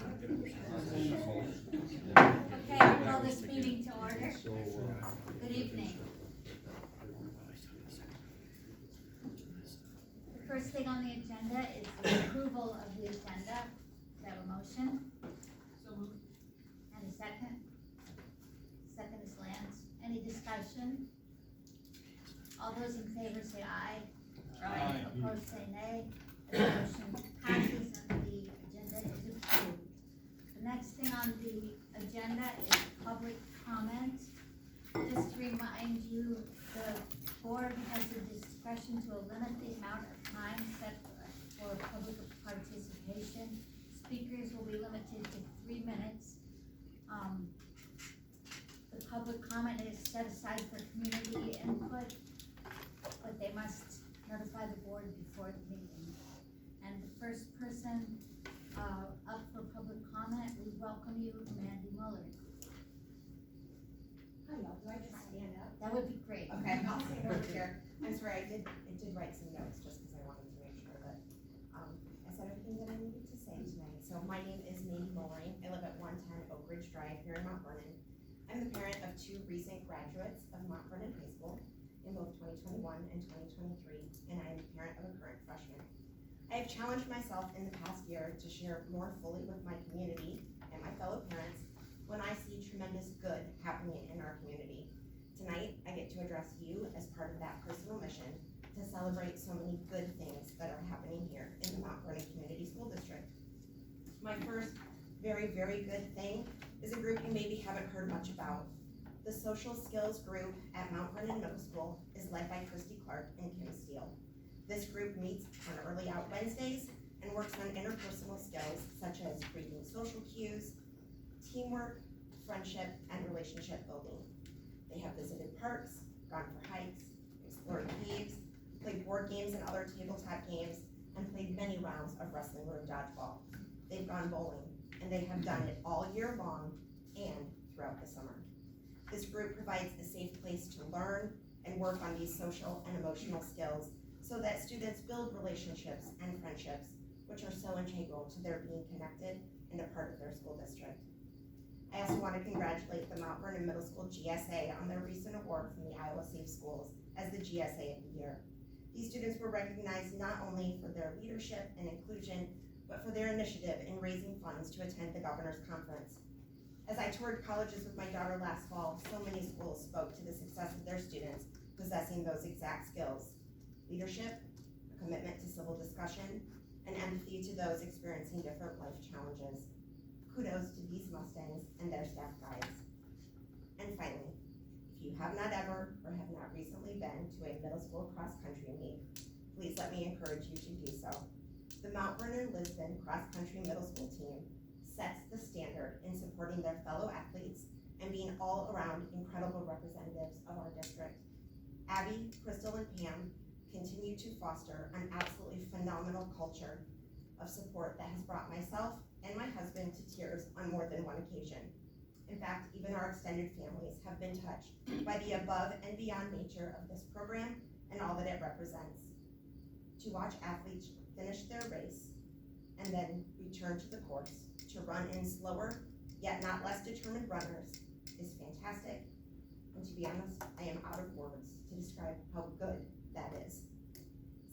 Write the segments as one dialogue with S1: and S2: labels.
S1: Okay, I'll call this meeting to order. Good evening. The first thing on the agenda is the approval of the agenda. Do I have a motion?
S2: So moved.
S1: And a second? Second is Lance. Any discussion? All those in favor say aye.
S2: Aye.
S1: Opposed say nay. The motion passes and the agenda is approved. The next thing on the agenda is public comment. Just to remind you, the board has the discretion to limit the amount of time set for public participation. Speakers will be limited to 3 minutes. The public comment is set aside for community input, but they must notify the board before the meeting. And the first person up for public comment, we welcome you, Mandy Muller.
S3: Hi y'all, do I just stand up?
S1: That would be great.
S3: Okay, I'll stand over here. I'm sorry, I did write some notes just because I wanted to make sure that, I said everything that I needed to say tonight. So my name is Mandy Mullering. I live at 110 Oak Ridge Drive here in Mount Vernon. I'm the parent of 2 recent graduates of Mount Vernon High School in both 2021 and 2023, and I am the parent of a current freshman. I have challenged myself in the past year to share more fully with my community and my fellow parents when I see tremendous good happening in our community. Tonight, I get to address you as part of that personal mission to celebrate so many good things that are happening here in the Mount Vernon Community School District. My first very, very good thing is a group you maybe haven't heard much about. The social skills group at Mount Vernon Middle School is led by Christy Clark and Kim Steele. This group meets on early out Wednesdays and works on interpersonal skills such as reading social cues, teamwork, friendship, and relationship building. They have visited parks, gone for hikes, explored caves, played board games and other tabletop games, and played many rounds of wrestling room dodgeball. They've gone bowling, and they have done it all year long and throughout the summer. This group provides a safe place to learn and work on these social and emotional skills so that students build relationships and friendships, which are so integral to their being connected and a part of their school district. I also want to congratulate the Mount Vernon Middle School GSA on their recent award from the Iowa Safe Schools as the GSA of the Year. These students were recognized not only for their leadership and inclusion, but for their initiative in raising funds to attend the Governor's Conference. As I toured colleges with my daughter last fall, so many schools spoke to the success of their students possessing those exact skills: leadership, a commitment to civil discussion, and empathy to those experiencing different life challenges. Kudos to these Mustangs and their staff guides. And finally, if you have not ever or have not recently been to a middle school cross-country meet, please let me encourage you to do so. The Mount Vernon Lisbon cross-country middle school team sets the standard in supporting their fellow athletes and being all-around incredible representatives of our district. Abby, Crystal, and Pam continue to foster an absolutely phenomenal culture of support that has brought myself and my husband to tears on more than one occasion. In fact, even our extended families have been touched by the above and beyond nature of this program and all that it represents. To watch athletes finish their race and then return to the course to run in slower, yet not less determined runners is fantastic. And to be honest, I am out of words to describe how good that is.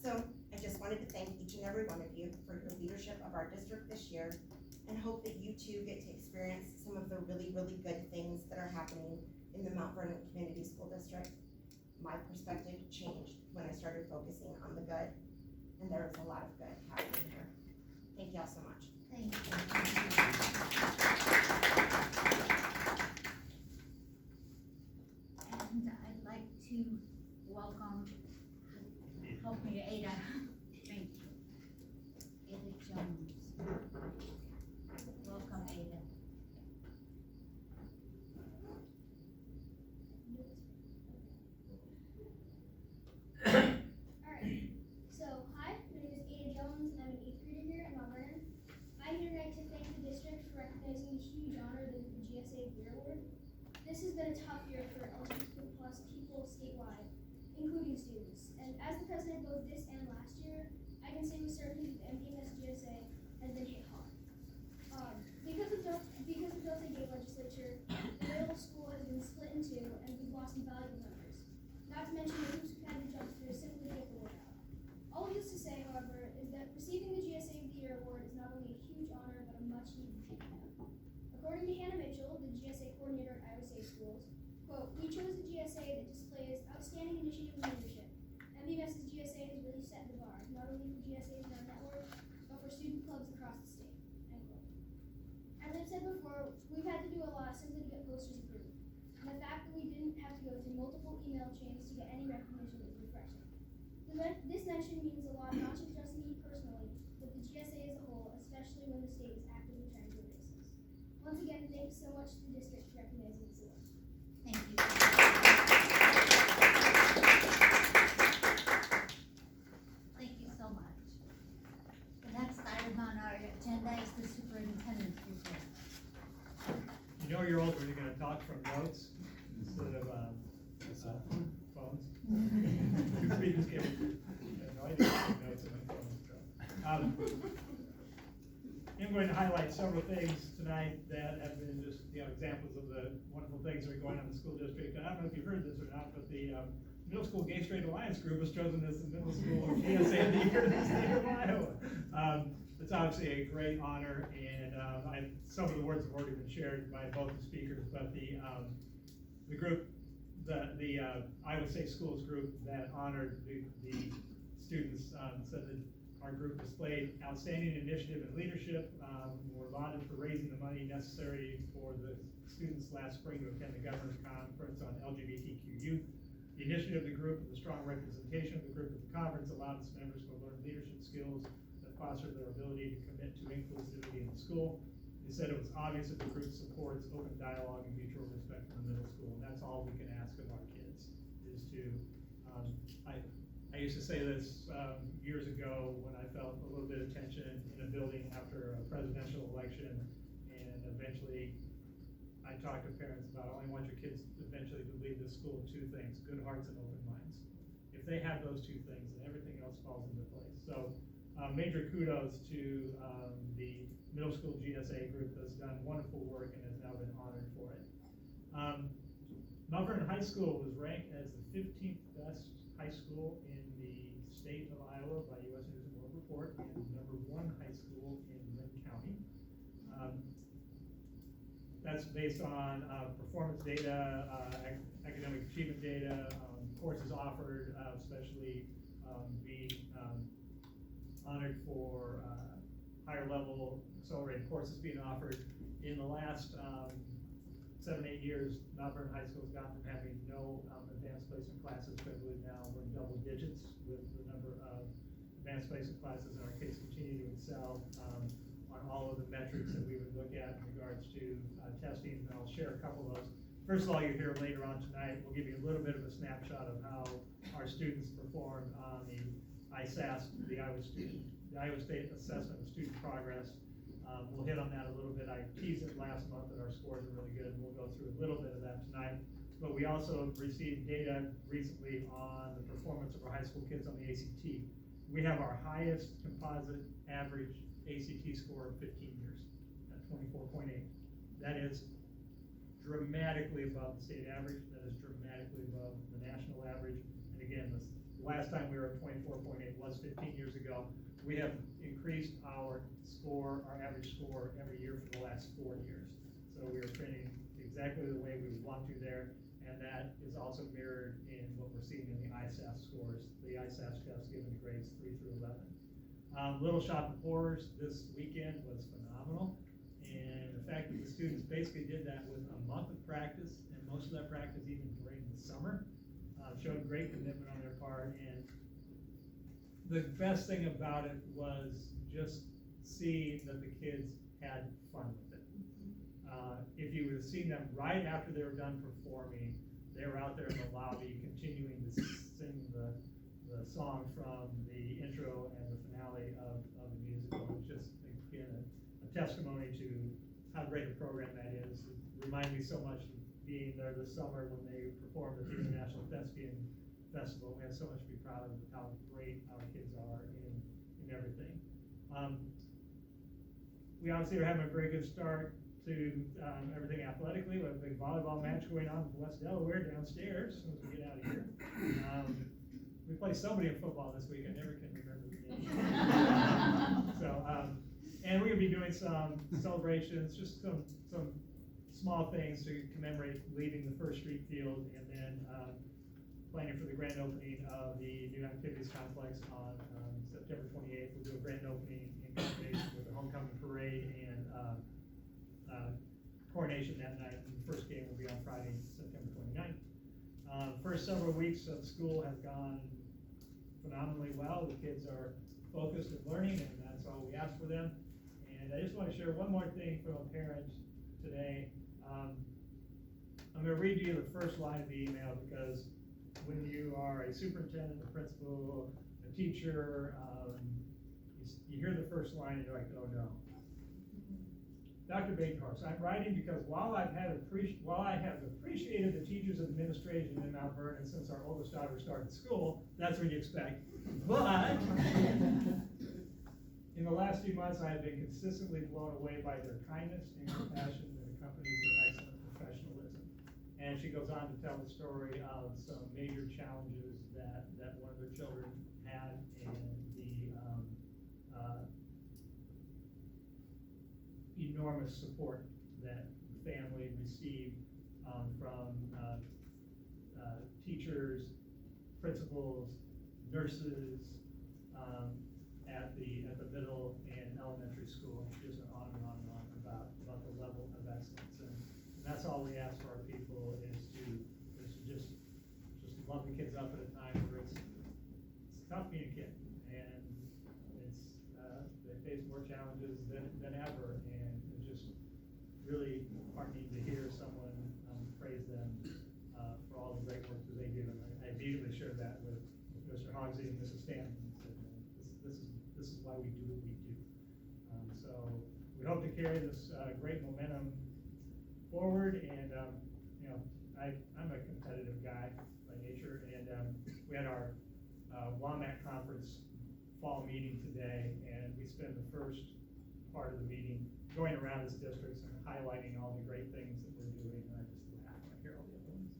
S3: So I just wanted to thank each and every one of you for your leadership of our district this year, and hope that you too get to experience some of the really, really good things that are happening in the Mount Vernon Community School District. My perspective changed when I started focusing on the good, and there is a lot of good happening here. Thank y'all so much.
S1: Thank you. And I'd like to welcome, help me, Ada. Thank you. Ada Jones. Welcome, Ada.
S4: Alright, so hi, my name is Ada Jones and I'm an 8th grader here at Mount Vernon. I'm here tonight to thank the district for recognizing the huge honor that is the GSA of the Year Award. This has been a tough year for LGBTQ plus people statewide, including students. And as the president both this and last year, I can say with certainty that the MVHS GSA has been hit hard. the Jose Gay legislature, the middle school has been split in two, and we've lost some valuable members. Not to mention the hoops we've had to jump through simply to get the word out. All of this to say, however, is that receiving the GSA of the Year award is not only a huge honor, but a much-needed treatment. According to Hannah Mitchell, the GSA coordinator at Iowa State Schools, quote, "We chose the GSA that displays outstanding initiative and leadership. MVHS's GSA has really set the bar, not only for GSAs in our network, but for student clubs across the state." End quote. As I've said before, we've had to do a lot simply to get posters approved. And the fact that we didn't have to go through multiple email chains to get any recognition is refreshing. This mention means a lot, not just me personally, but the GSA as a whole, especially when the state is actively trying to erase us. Once again, thanks so much to the district for recognizing this award.
S1: Thank you. Thank you so much. The next item on our agenda is the superintendent's report.
S5: You know you're old when you're gonna talk from notes instead of, phones. Two speakers give, I have no idea what notes on my phone. I'm going to highlight several things tonight that have been just, examples of the wonderful things that are going on in the school district. And I don't know if you've heard this or not, but the Middle School Gay Straight Alliance Group was chosen as the Middle School GSA of the Year in the state of Iowa. It's obviously a great honor, and some of the words have already been shared by both the speakers, but the group, the Iowa State Schools group that honored the students said that our group displayed outstanding initiative and leadership. Were lauded for raising the money necessary for the students last spring to attend the governor's conference on LGBTQ youth. The initiative of the group and the strong representation of the group at the conference allowed its members to learn leadership skills that foster their ability to commit to inclusivity in the school. They said it was obvious that the group supports open dialogue and mutual respect in the middle school, and that's all we can ask of our kids, is to, I used to say this years ago when I felt a little bit of tension in a building after a presidential election, and eventually I talked to parents about, I only want your kids eventually to leave this school with two things: good hearts and open minds. If they have those two things, then everything else falls into place. So major kudos to the middle school GSA group that's done wonderful work and has now been honored for it. Mount Vernon High School was ranked as the 15th best high school in the state of Iowa by U.S. News and World Report, and #1 high school in Lynn County. That's based on performance data, academic achievement data, courses offered, especially being honored for higher level accelerated courses being offered. In the last 7-8 years, Mount Vernon High School has gone from having no advanced placement classes to, I believe now we're in double digits with the number of advanced placement classes, and our kids continue to excel on all of the metrics that we would look at in regards to testing, and I'll share a couple of those. First of all, you'll hear later on tonight, we'll give you a little bit of a snapshot of how our students performed on the ISASP, the Iowa State Assessment of Student Progress. We'll hit on that a little bit. I teased it last month that our scores are really good, and we'll go through a little bit of that tonight. But we also received data recently on the performance of our high school kids on the ACT. We have our highest composite average ACT score of 15 years at 24.8. That is dramatically above the state average. That is dramatically above the national average. And again, the last time we were at 24.8 was 15 years ago. We have increased our score, our average score, every year for the last 4 years. So we are trending exactly the way we want to there, and that is also mirrored in what we're seeing in the ISASP scores. The ISASP test given grades 3 through 11. Little Shop of Horrors this weekend was phenomenal, and the fact that the students basically did that with a month of practice, and most of that practice even during the summer, showed great commitment on their part. And the best thing about it was just seeing that the kids had fun with it. If you would have seen them right after they were done performing, they were out there in the lobby continuing to sing the song from the intro and the finale of the musical. It's just, again, a testimony to how great a program that is. It reminded me so much of being there this summer when they performed at the International Thespian Festival. We have so much to be proud of how great our kids are in everything. We obviously are having a very good start to, everything athletically. We have a big volleyball match going on in West Delaware downstairs as soon as we get out of here. We play somebody in football this week, I never can remember the name. So, and we're gonna be doing some celebrations, just some small things to commemorate leaving the First Street field, and then, planning for the grand opening of the new activities complex on, September 28th. We'll do a grand opening in combination with the homecoming parade and, coronation that night, and the first game will be on Friday, September 29th. First several weeks of school have gone phenomenally well. The kids are focused and learning, and that's all we ask for them. And I just want to share one more thing from a parent today. I'm going to read you the first line of the email, because when you are a superintendent, a principal, a teacher, you hear the first line and you're like, oh no. Dr. Batenhorst, I'm writing because while I have appreciated the teachers and administration in Mount Vernon since our oldest daughter started school, that's what you expect. But in the last few months, I have been consistently blown away by their kindness and compassion that accompanies their excellent professionalism. And she goes on to tell the story of some major challenges that one of their children had, and the enormous support that the family received from teachers, principals, nurses, at the middle and elementary school. Just went on and on and on about the level of excellence, and that's all we ask for our people is to just love the kids up at a time where it's tough being a kid, and it's they face more challenges than ever, and it's just really heartening to hear someone praise them for all the great work that they do. And I immediately shared that with Mr. Hogsey and Mrs. Stanton, and said, this is why we do what we do. So we hope to carry this great momentum forward, and I'm a competitive guy by nature, and we had our WAMAC conference fall meeting today, and we spent the first part of the meeting going around as districts and highlighting all the great things that we're doing, and I just laugh when I hear all the other ones.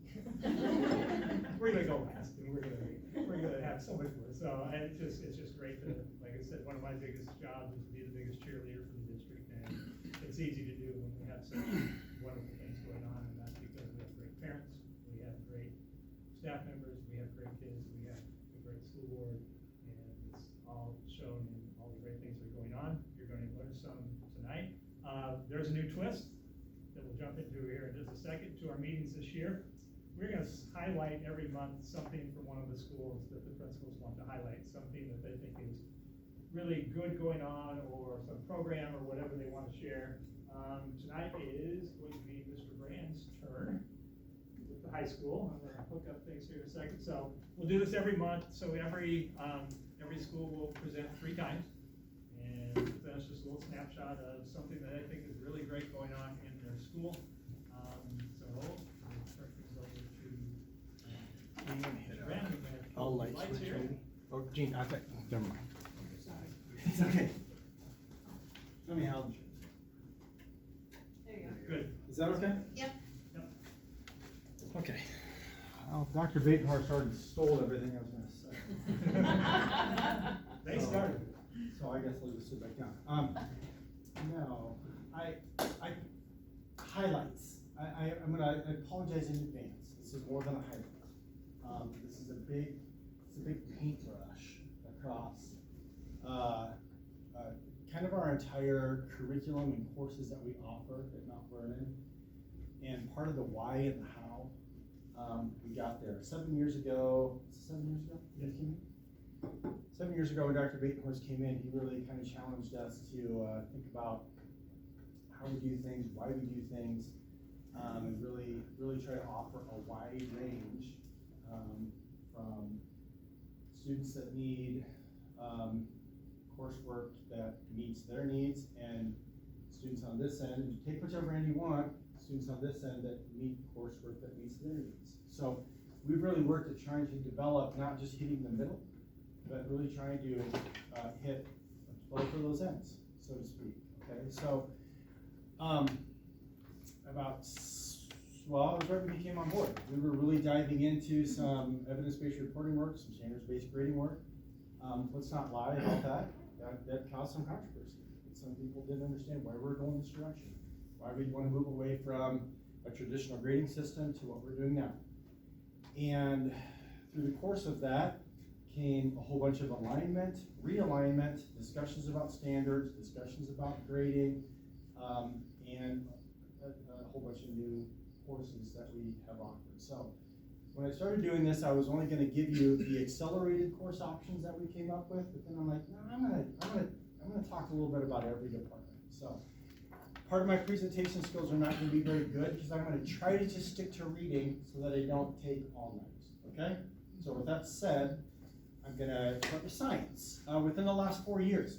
S5: We're gonna go last, and we're gonna have so much more. So it's just great to, like I said, one of my biggest jobs is to be the biggest cheerleader for the district, and it's easy to do when we have such wonderful things going on, and that's because we have great parents, we have great staff members, we have great kids, we have a great school board, and it's all shown in all the great things that are going on. You're going to learn some tonight. There's a new twist that we'll jump into here in just a second to our meetings this year. We're going to highlight every month something from one of the schools that the principals want to highlight, something that they think is really good going on, or some program or whatever they want to share. Tonight is going to be Mr. Brand's turn with the high school. I'm going to hook up things here in a second. So we'll do this every month. So every school will present 3 times, and that's just a little snapshot of something that I think is really great going on in their school. So we'll turn things over to Mr. Brand.
S6: All lights switch maybe? Oh, Gene, I think, never mind. It's okay. Tell me how.
S2: There you go.
S5: Good.
S6: Is that okay?
S1: Yep.
S6: Okay. Well, Dr. Batenhorst already stole everything I was gonna say.
S5: They started.
S6: So I guess I'll just sit back down. No, I highlights. I apologize in advance. This is more than a highlight. This is a big paintbrush across kind of our entire curriculum and courses that we offer at Mount Vernon, and part of the why and the how we got there. 7 years ago, 7 years ago, you came in? 7 years ago when Dr. Batenhorst came in, he really kind of challenged us to think about how we do things, why we do things, and really try to offer a wide range from students that need coursework that meets their needs, and students on this end, and take whichever end you want, students on this end that need coursework that meets their needs. So we've really worked at trying to develop not just hitting the middle, but really trying to hit both of those ends, so to speak. Okay, so well, it was right when we came on board. We were really diving into some evidence-based reporting work, some standards-based grading work. Let's not lie about that. That caused some controversy. Some people didn't understand why we're going this direction, why we want to move away from a traditional grading system to what we're doing now. And through the course of that came a whole bunch of alignment, realignment, discussions about standards, discussions about grading, and a whole bunch of new courses that we have offered. So when I started doing this, I was only going to give you the accelerated course options that we came up with, but then I'm like, no, I'm gonna talk a little bit about every department. So part of my presentation skills are not going to be very good because I'm going to try to just stick to reading so that I don't take all night. Okay? So with that said, I'm going to start with science. Within the last 4 years,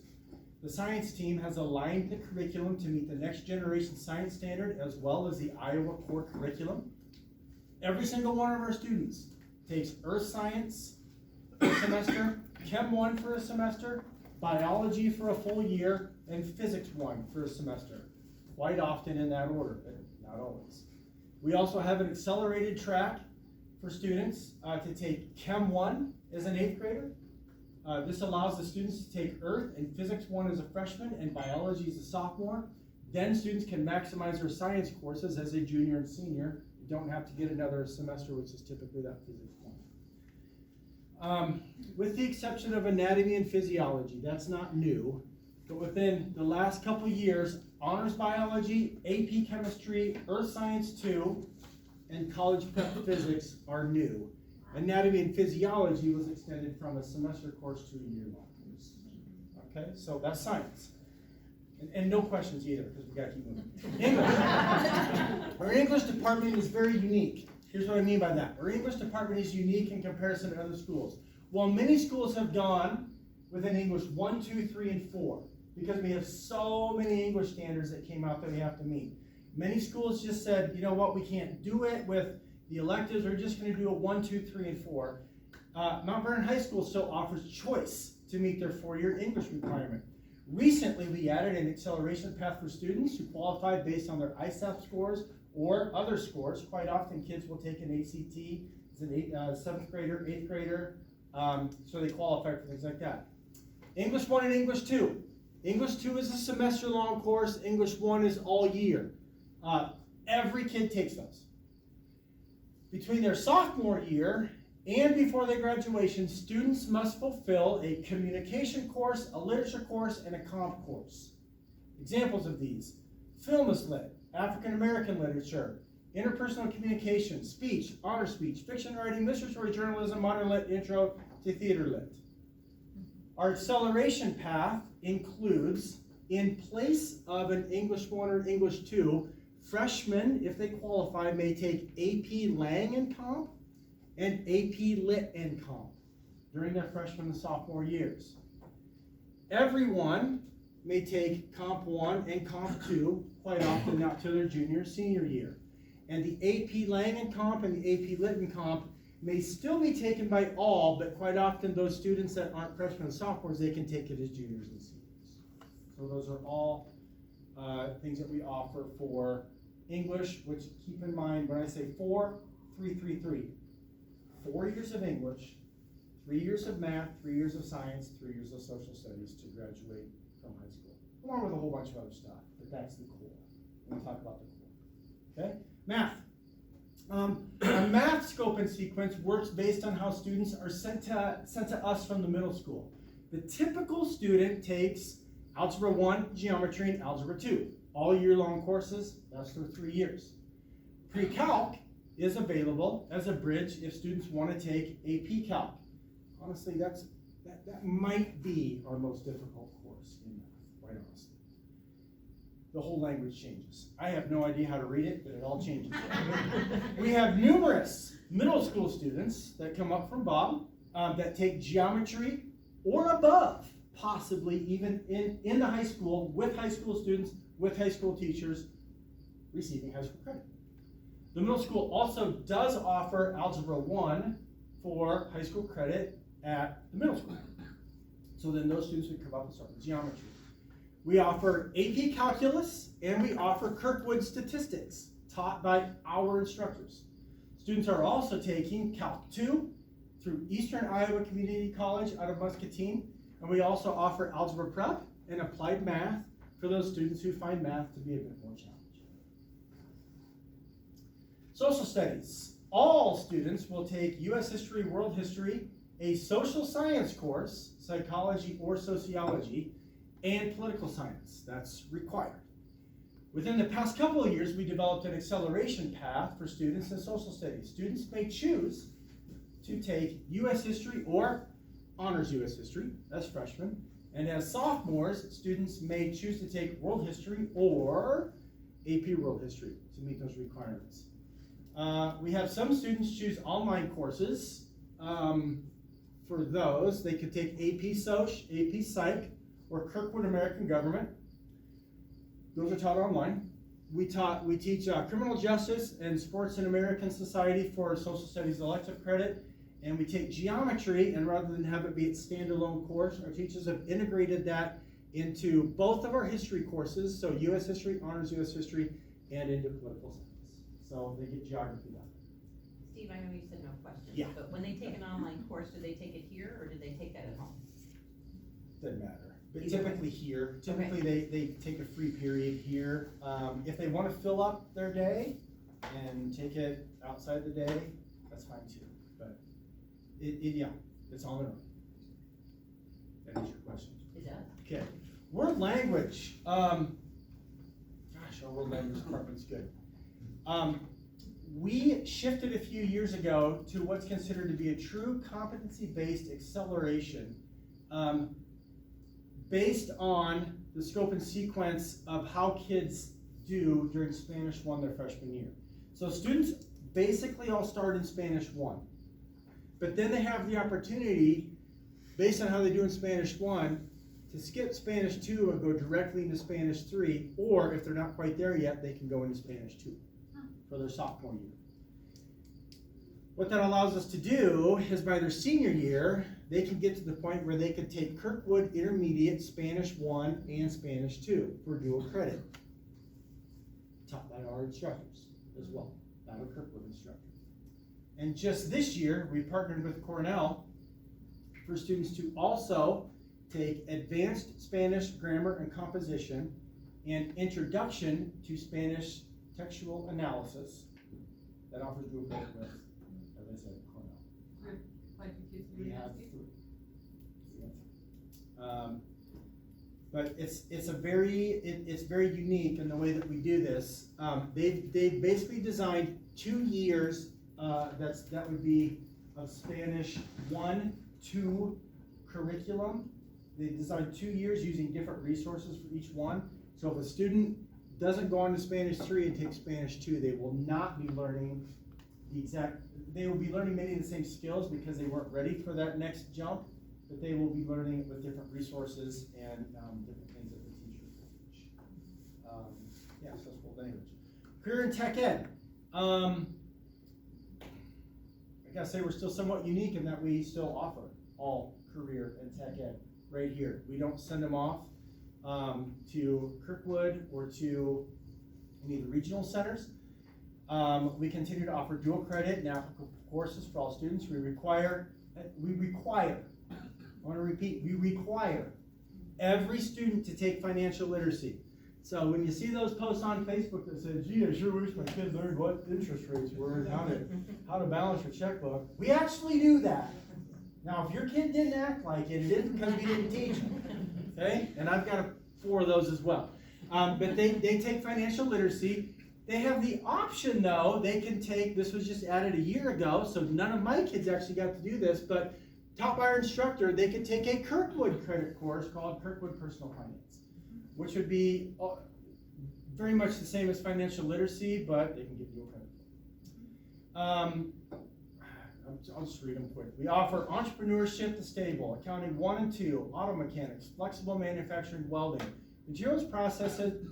S6: the science team has aligned the curriculum to meet the next generation science standard as well as the Iowa core curriculum. Every single one of our students takes earth science for a semester, Chem 1 for a semester, biology for a full year, and physics 1 for a semester. Quite often in that order, but not always. We also have an accelerated track for students to take Chem 1 as an 8th grader. This allows the students to take Earth and Physics 1 as a freshman and Biology as a sophomore. Then students can maximize their science courses as a junior and senior. You don't have to get another semester, which is typically that Physics 1. With the exception of anatomy and physiology, that's not new. But within the last couple years, honors biology, AP chemistry, earth science 2, and college prep physics are new. Anatomy and physiology was extended from a semester course to a year-long course. Okay, so that's science. And no questions either, because we gotta keep moving. English. Our English department is very unique. Here's what I mean by that. Our English department is unique in comparison to other schools. While many schools have gone with an English 1, 2, 3, and 4, because we have so many English standards that came out that we have to meet. Many schools just said, you know what, we can't do it with the electives, we're just going to do a 1, 2, 3, and 4. Mount Vernon High School still offers choice to meet their 4-year English requirement. Recently, we added an acceleration path for students who qualified based on their ISASP scores or other scores. Quite often, kids will take an ACT as an 7th grader, 8th grader, so they qualify for things like that. English 1 and English 2. English 2 is a semester-long course. English 1 is all year. Every kid takes those. Between their sophomore year and before their graduation, students must fulfill a communication course, a literature course, and a comp course. Examples of these: film is lit, African American literature, interpersonal communication, speech, honor speech, fiction writing, literary journalism, modern lit, intro to theater lit. Our acceleration path includes, in place of an English 1 or English 2, freshmen, if they qualify, may take AP Lang and Comp and AP Lit and Comp during their freshman and sophomore years. Everyone may take Comp 1 and Comp 2 quite often out to their junior senior year. And the AP Lang and Comp and the AP Lit and Comp may still be taken by all, but quite often those students that aren't freshmen and sophomores, they can take it as juniors and seniors. So those are all things that we offer for English, which keep in mind when I say 4, 3, 3, 3. 4 years of English, 3 years of math, 3 years of science, 3 years of social studies to graduate from high school. Along with a whole bunch of other stuff, but that's the core. We'll talk about the core. Okay? Math. A math scope and sequence works based on how students are sent to us from the middle school. The typical student takes Algebra 1, Geometry, and Algebra 2. All year-long courses, that's for 3 years. Pre-Calc is available as a bridge if students want to take AP Calc. Honestly, that might be our most difficult course in math, quite honestly. The whole language changes. I have no idea how to read it, but it all changes. We have numerous middle school students that come up from Bob that take geometry or above, possibly even in the high school, with high school students, with high school teachers, receiving high school credit. The middle school also does offer Algebra 1 for high school credit at the middle school. So then those students would come up and start with geometry. We offer AP Calculus and we offer Kirkwood Statistics. taught by our instructors. Students are also taking Calc 2 through Eastern Iowa Community College out of Muscatine, and we also offer Algebra Prep and Applied Math for those students who find math to be a bit more challenging. Social Studies. All students will take U.S. History, World History, a social science course, psychology or sociology, and political science. That's required. Within the past couple of years, we developed an acceleration path for students in social studies. Students may choose to take U.S. History or Honors U.S. History as freshmen, and as sophomores, students may choose to take World History or AP World History to meet those requirements. We have some students choose online courses. For those, they could take AP Soc, AP Psych, or Kirkwood American Government. Those are taught online. We teach criminal justice and sports and American society for social studies elective credit, and we take geometry, and rather than have it be a standalone course, our teachers have integrated that into both of our history courses, so U.S. History, Honors U.S. History, and into political science. So they get geography done.
S2: Steve, I know you said no questions,
S6: Yeah.
S2: but when they take an online course, do they take it here or do they take that at home?
S6: Doesn't matter. But
S2: Either way.
S6: typically here, they take a free period here. If they want to fill up their day and take it outside the day, that's fine too. But it's on their own. That answers your question.
S2: It does.
S6: Okay. World language. Gosh, our world language department's good. We shifted a few years ago to what's considered to be a true competency-based acceleration based on the scope and sequence of how kids do during Spanish 1 their freshman year. So students basically all start in Spanish 1, but then they have the opportunity, based on how they do in Spanish 1, to skip Spanish 2 and go directly into Spanish 3, or if they're not quite there yet, they can go into Spanish 2 for their sophomore year. What that allows us to do is by their senior year, they can get to the point where they could take Kirkwood Intermediate Spanish 1 and Spanish 2 for dual credit, taught by our instructors as well, not a Kirkwood instructor. And just this year, we partnered with Cornell for students to also take Advanced Spanish Grammar and Composition and Introduction to Spanish Textual Analysis that offers dual credit with, as I said, Cornell. We have 3. But it's very unique in the way that we do this. They basically designed 2 years that would be of Spanish 1-2 curriculum. They designed 2 years using different resources for each one. So if a student doesn't go on to Spanish 3 and take Spanish 2, they will not be learning they will be learning many of the same skills because they weren't ready for that next jump, but they will be learning with different resources and different things that the teachers will teach. So that's world language. Career and Tech Ed. I gotta say we're still somewhat unique in that we still offer all career and tech ed right here. We don't send them off to Kirkwood or to any of the regional centers. We continue to offer dual credit and applicable courses for all students. We require, I want to repeat, we require every student to take financial literacy. So when you see those posts on Facebook that say, gee, I sure wish my kid learned what interest rates were and how to balance your checkbook, we actually do that. Now, if your kid didn't act like it, it isn't because we didn't teach them, okay? And I've got 4 of those as well. But they take financial literacy. They have the option, though, they can take, this was just added a year ago, so none of my kids actually got to do this, but taught by our instructor, they could take a Kirkwood credit course called Kirkwood Personal Finance, which would be very much the same as financial literacy, but they can get dual credit. I'll just read them quick. We offer entrepreneurship to stable, accounting 1 and 2, auto mechanics, flexible manufacturing, welding, materials processing,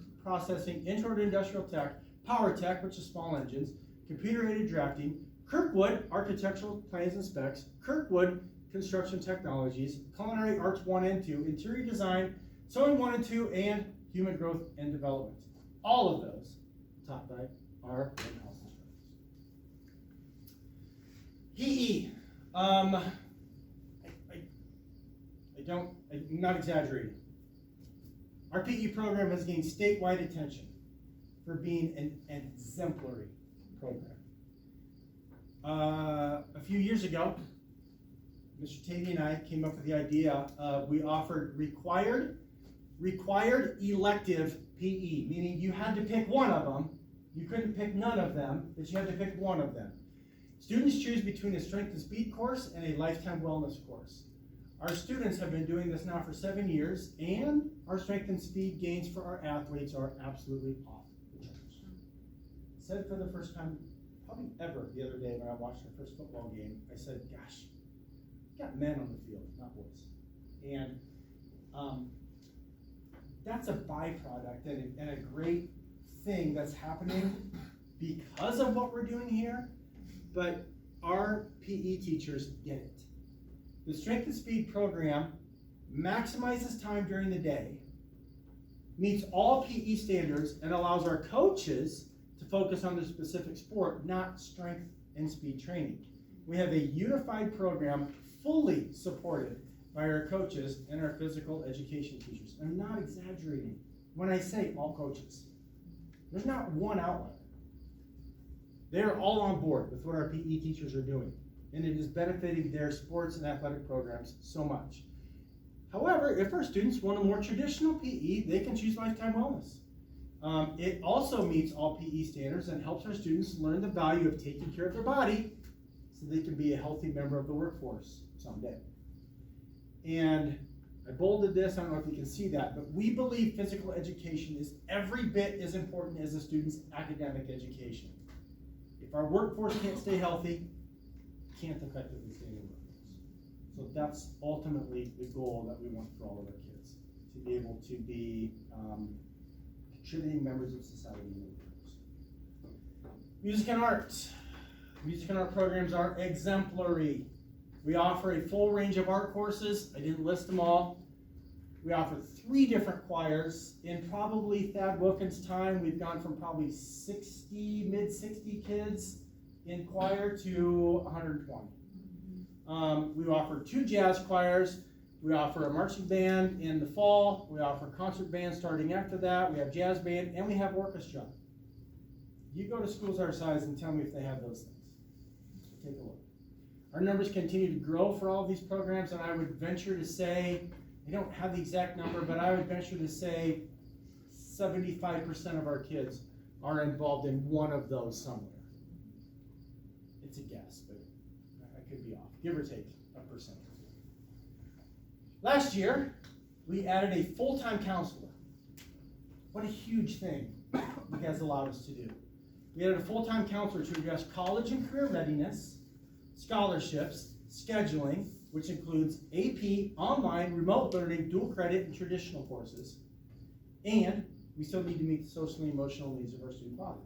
S6: intro to industrial tech, power tech, which is small engines, computer-aided drafting, Kirkwood architectural plans and specs, Kirkwood construction technologies, culinary arts 1 and 2, interior design, sewing 1 and 2, and human growth and development. All of those taught by our in-house instructors. PE. I'm not exaggerating. Our PE program has gained statewide attention for being an exemplary program. A few years ago, Mr. Tavy and I came up with the idea we offered required elective PE, meaning you had to pick one of them. You couldn't pick none of them, but you had to pick one of them. Students choose between a strength and speed course and a lifetime wellness course. Our students have been doing this now for 7 years, and our strength and speed gains for our athletes are absolutely off the charts. Said for the first time, probably ever, the other day when I watched our first football game, I said, gosh, we got men on the field, not boys. And that's a byproduct and a great thing that's happening because of what we're doing here, but our PE teachers get it. The Strength and Speed program maximizes time during the day, meets all PE standards, and allows our coaches to focus on their specific sport, not strength and speed training. We have a unified program fully supported by our coaches and our physical education teachers. I'm not exaggerating when I say all coaches. There's not one outlier. They're all on board with what our PE teachers are doing, and it is benefiting their sports and athletic programs so much. However, if our students want a more traditional PE, they can choose Lifetime Wellness. It also meets all PE standards and helps our students learn the value of taking care of their body so they can be a healthy member of the workforce someday. And I bolded this, I don't know if you can see that, but we believe physical education is every bit as important as a student's academic education. If our workforce can't stay healthy, can't effectively stay in the workforce. So that's ultimately the goal that we want for all of our kids, to be able to be contributing members of society in the workforce. Music and art. Music and art programs are exemplary. We offer a full range of art courses. I didn't list them all. We offer 3 different choirs. In probably Thad Wilkins' time, we've gone from probably mid-60 kids in choir to 120. We offer 2 jazz choirs. We offer a marching band in the fall. We offer concert band starting after that. We have jazz band, and we have orchestra. You go to schools our size and tell me if they have those things. Take a look. Our numbers continue to grow for all of these programs, and I would venture to say, I don't have the exact number, but I would venture to say 75% of our kids are involved in one of those somewhere. It's a guess, but I could be off, give or take a percent. Last year, we added a full-time counselor. What a huge thing you guys allowed us to do. We added a full-time counselor to address college and career readiness, scholarships, scheduling, which includes AP, online, remote learning, dual credit, and traditional courses. And we still need to meet the social and emotional needs of our student body.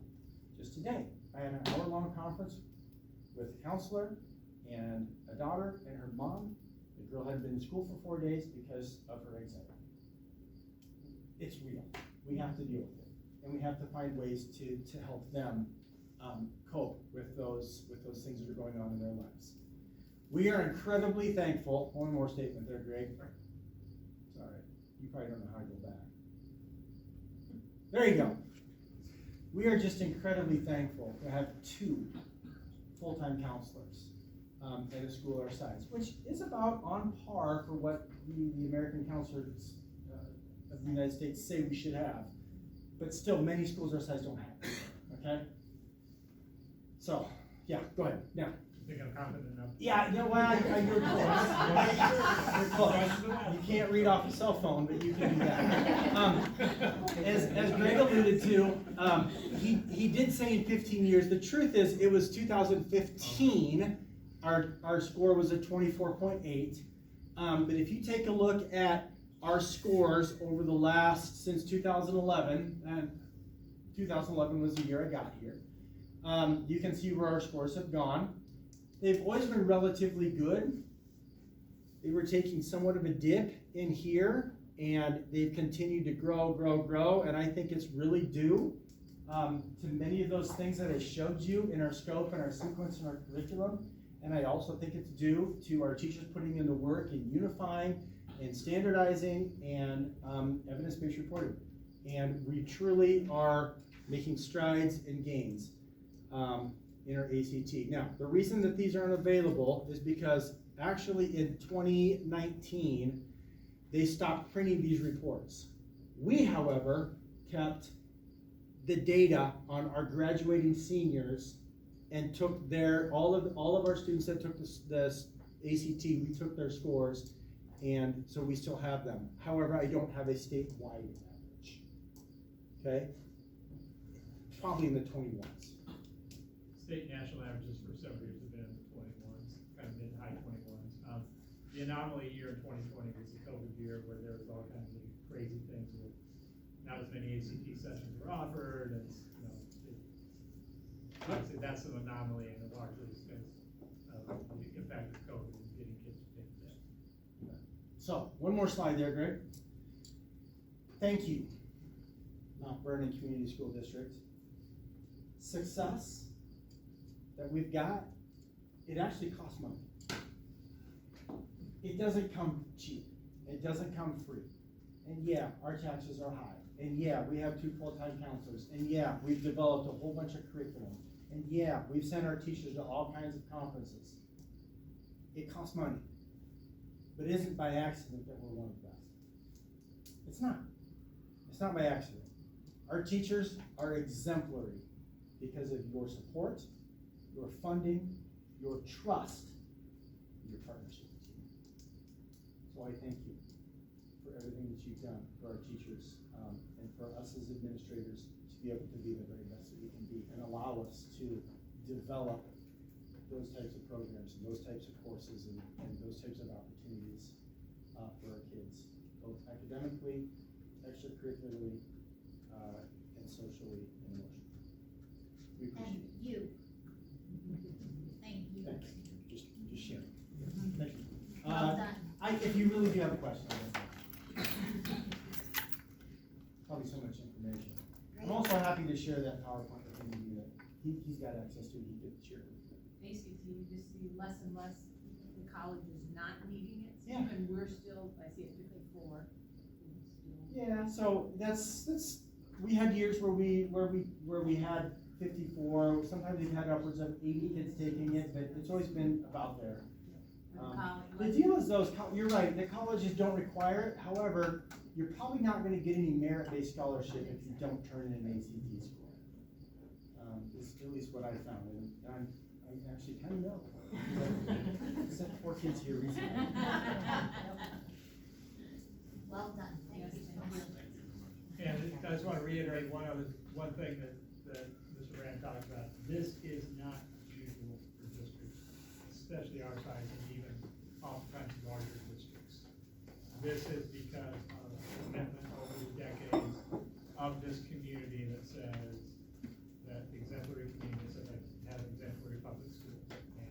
S6: Just today, I had an hour-long conference with a counselor and a daughter and her mom. The girl had been in school for 4 days because of her anxiety. It's real. We have to deal with it. And we have to find ways to help them cope with those things that are going on in their lives. We are incredibly thankful. One more statement there, Greg. Sorry, you probably don't know how to go back. There you go. We are just incredibly thankful to have 2 full-time counselors at a school our size, which is about on par for what the American counselors of the United States say we should have. But still, many schools our size don't have it, okay? So, yeah, go ahead, now.
S5: Think I'm confident enough.
S6: Yeah, you know what, you're close. You're close. You can't read off a cell phone, but you can do that. As Greg alluded to, he did say in 15 years. The truth is, it was 2015, our score was at 24.8. But if you take a look at our scores over the since 2011, and 2011 was the year I got here, you can see where our scores have gone. They've always been relatively good. They were taking somewhat of a dip in here, and they've continued to grow, and I think it's really due to many of those things that I showed you in our scope and our sequence and our curriculum. And I also think it's due to our teachers putting in the work in unifying and standardizing and evidence-based reporting. And we truly are making strides and gains in our ACT. Now, the reason that these aren't available is because actually in 2019, they stopped printing these reports. We, however, kept the data on our graduating seniors and took all of our students that took the ACT, we took their scores, and so we still have them. However, I don't have a statewide average. Okay? Probably in the 21s.
S5: State national averages for several years have been in the 21s, kind of mid-high 21s. The anomaly year in 2020 was the COVID year where there was all kinds of crazy things with not as many ACT sessions were offered, and obviously that's an anomaly, and it largely is because of the impact of COVID and getting kids to take the test.
S6: So, one more slide there, Greg. Thank you, Mount Vernon Community School District. Success that we've got, it actually costs money. It doesn't come cheap. It doesn't come free. And yeah, our taxes are high. And yeah, we have 2 full-time counselors. And yeah, we've developed a whole bunch of curriculum. And yeah, we've sent our teachers to all kinds of conferences. It costs money. But it isn't by accident that we're one of the best. It's not. It's not by accident. Our teachers are exemplary because of your support, your funding, your trust, and your partnership. So I thank you for everything that you've done for our teachers and for us as administrators to be able to be the very best that we can be and allow us to develop those types of programs and those types of courses and those types of opportunities for our kids, both academically, extracurricularly, and socially and emotionally. We appreciate it.
S1: And you. Thank you.
S6: Thanks. Just sharing. Thank you.
S1: Well done.
S6: If you really do have a question, probably so much information. I'm also happy to share that PowerPoint with any of you that he's got access to, he could share it with you.
S2: Basically, you just see less and less the college is not needing it,
S6: Yeah.
S2: and we're still, I see it 54.
S6: Yeah, so that's we had years where we had 54. Sometimes we've had upwards of 80 kids taking it, but it's always been about there. The deal is you're right, the colleges don't require it. However, you're probably not going to get any merit-based scholarship if you don't turn in an ACT score. Is at least what I found, and I actually kind of know. I sent 4 kids here recently.
S1: Well done. Thank you so much.
S5: And I just want to reiterate one thing that Mr. Brand talked about. This is not usual for districts, especially our size and even oftentimes larger districts. This is because of the commitment over the decades of this community that says that exemplary community says that have exemplary public schools. And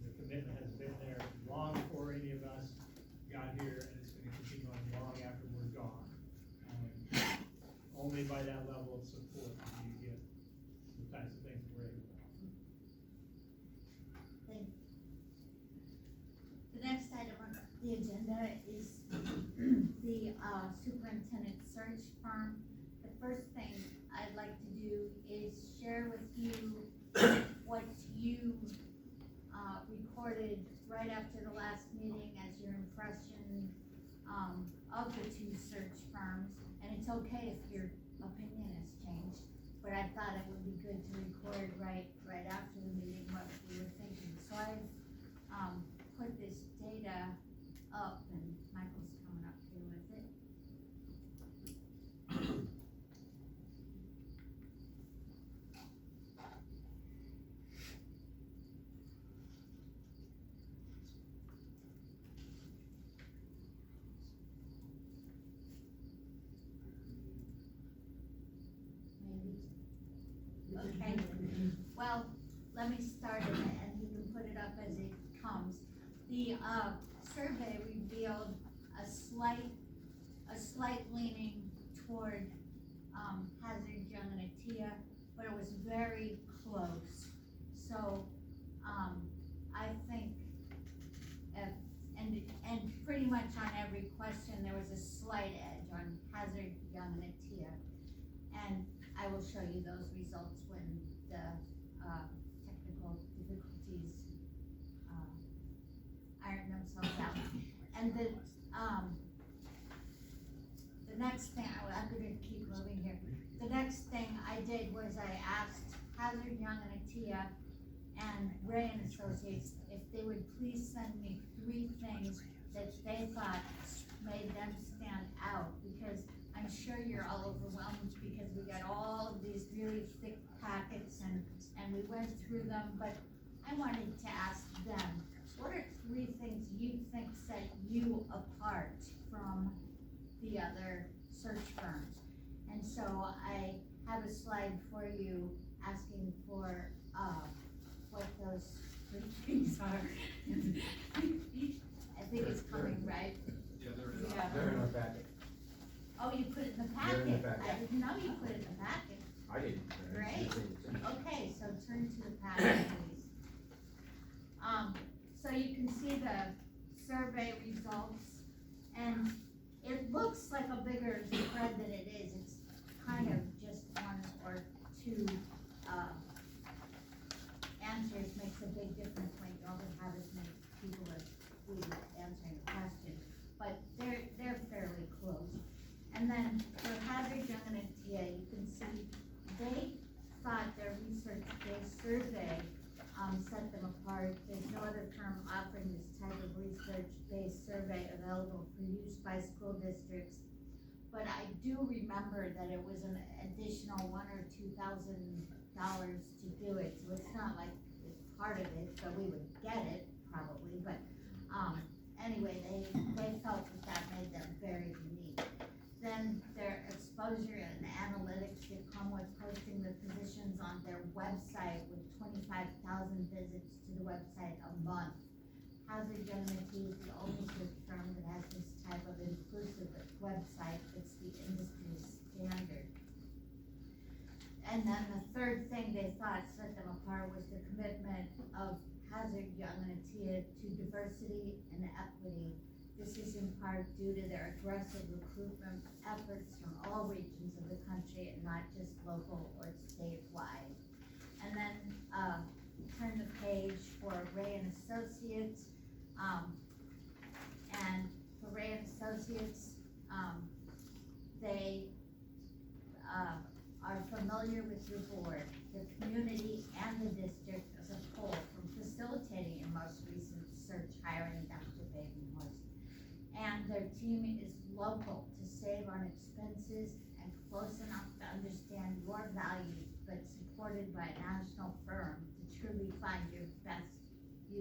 S5: the commitment has been there long before any of us got here, and it's going to continue on long after we're gone. Only by that level of support do you get the types of things we're able to offer.
S1: Thank you. The next item on the agenda is the superintendent search firm. The first thing I'd like to do is share with you what you recorded right after the last meeting as your impression of the 2 search firms. And it's okay if your opinion has changed, but I thought it would be good to record right after the meeting what we were thinking. So I've put this data up, and Michael's coming up here with it. Okay, well, let me start it and you can put it up as it comes. The survey revealed a slight leaning toward Hazard, Young, and Atia, but it was very close. So, I think, and pretty much on every question, there was a slight edge on Hazard, Young, and Atia. And I will show you those results when the, technical difficulties, iron themselves out. And the next thing, I'm gonna keep moving here. The next thing I did was I asked Hazard, Young, and Atia and Ray and Associates if they would please send me 3 things that they thought made them stand out, because I'm sure you're all overwhelmed because we got all of these really thick packets and we went through them, but I wanted to ask them, what are 3 things you think set you apart from the other search firms? And so I have a slide for you asking for, what those 3 things are. I think it's coming, right?
S7: Yeah,
S1: Yeah.
S7: they're in our packet.
S1: Oh, you put it in the
S7: They're in the
S1: packet?
S7: packet.
S1: I didn't know you put it in the packet.
S7: I didn't.
S1: Great. Okay, so turn to the packet, please. So you can see the survey results, and it looks like a bigger spread than it is. It's kind of just 1 or 2, answers makes a big difference when you only have as many people as we answering the question. But they're fairly close. And then for Hazard, Young, and Atia, you can see they thought their research-based survey set them apart. There's no other firm offering this type of research-based survey available for use by school districts. But I do remember that it was an additional $1,000 or $2,000 to do it, so it's not like it's part of it, but we would get it probably, but, anyway, they felt that made them very unique. Then their exposure and analytics that come with posting the positions on their website with 25,000 visits to the website a month. Hazard, Young, and Atia is the only search firm that has this type of inclusive website. It's the industry standard. And then the third thing they thought set them apart was the commitment of Hazard, Young, and Atia to diversity and equity. This is in part due to their aggressive recruitment efforts from all regions of the country and not just local or statewide. And then, turn the page for Ray and Associates. And for Ray and Associates, they, are familiar with your board, the community, and the district as a whole from facilitating your most recent search hiring Dr. Babenhorst. And their team is local to save on expenses and close enough to understand your values, but supported by a national firm to truly find you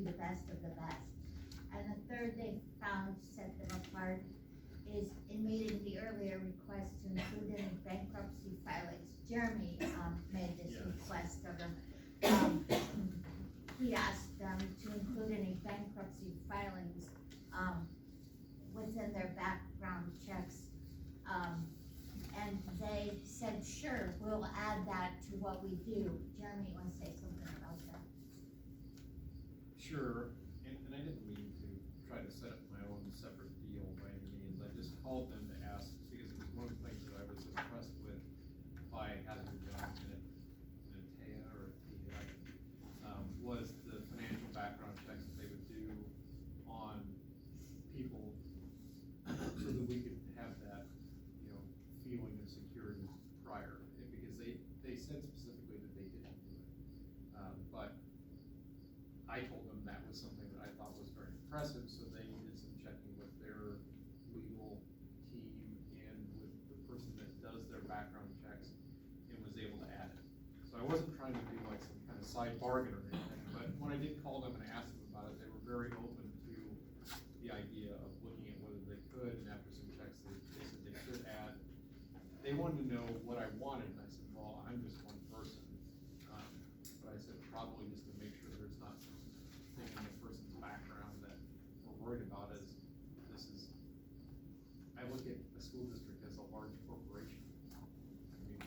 S1: the best of the best. And the third they found set them apart is in meeting the earlier request to include any bankruptcy filings. Jeremy, made this request of them. He asked them to include any bankruptcy filings, within their background checks. And they said, sure, we'll add that to what we do. Jeremy, you wanna say something about that?
S7: Sure, and I didn't mean to try to set up my own separate deal by any means. I just called them to ask, because it was one of the things that I was impressed with by Hazard, Young, and Atia, was the financial background checks that they would do on people so that we could have that, feeling of security prior. Because they said specifically that they didn't do it. But I told them that was something that I thought was very impressive, so they did some checking with their legal team and with the person that does their background checks and was able to add it. So I wasn't trying to do like some kind of side bargain or anything, but when I did call them and ask them about it, they were very open to the idea of looking at whether they could, and after some checks, they said they could add. They wanted to know what I wanted, and I said, well, I'm just one person. But I said, probably just to make sure there's not something in the person's background that we're worried about is, I look at a school district as a large corporation. I mean,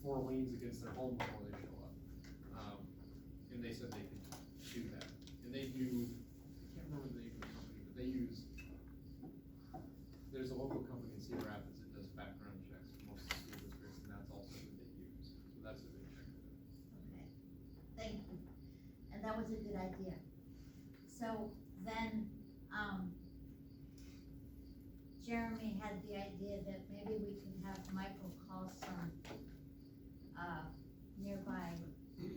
S7: 4 liens against their home before they show up. And they said they could do that. And they do, I can't remember the name of the company, but they use, there's a local company in Cedar Rapids that does background checks for most of the school districts, and that's also who they use. So that's who they check with.
S1: Okay, thank you. And that was a good idea. So then, Jeremy had the idea that maybe we can have Michael call some, nearby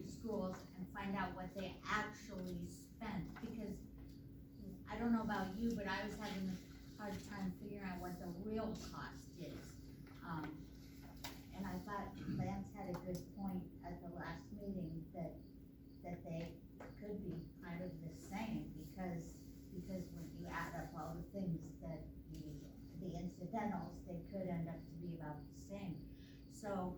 S1: schools and find out what they actually spent, because I don't know about you, but I was having a hard time figuring out what the real cost is. And I thought Lance had a good point at the last meeting that they could be kind of the same, because when you add up all the things that the incidentals, they could end up to be about the same. So,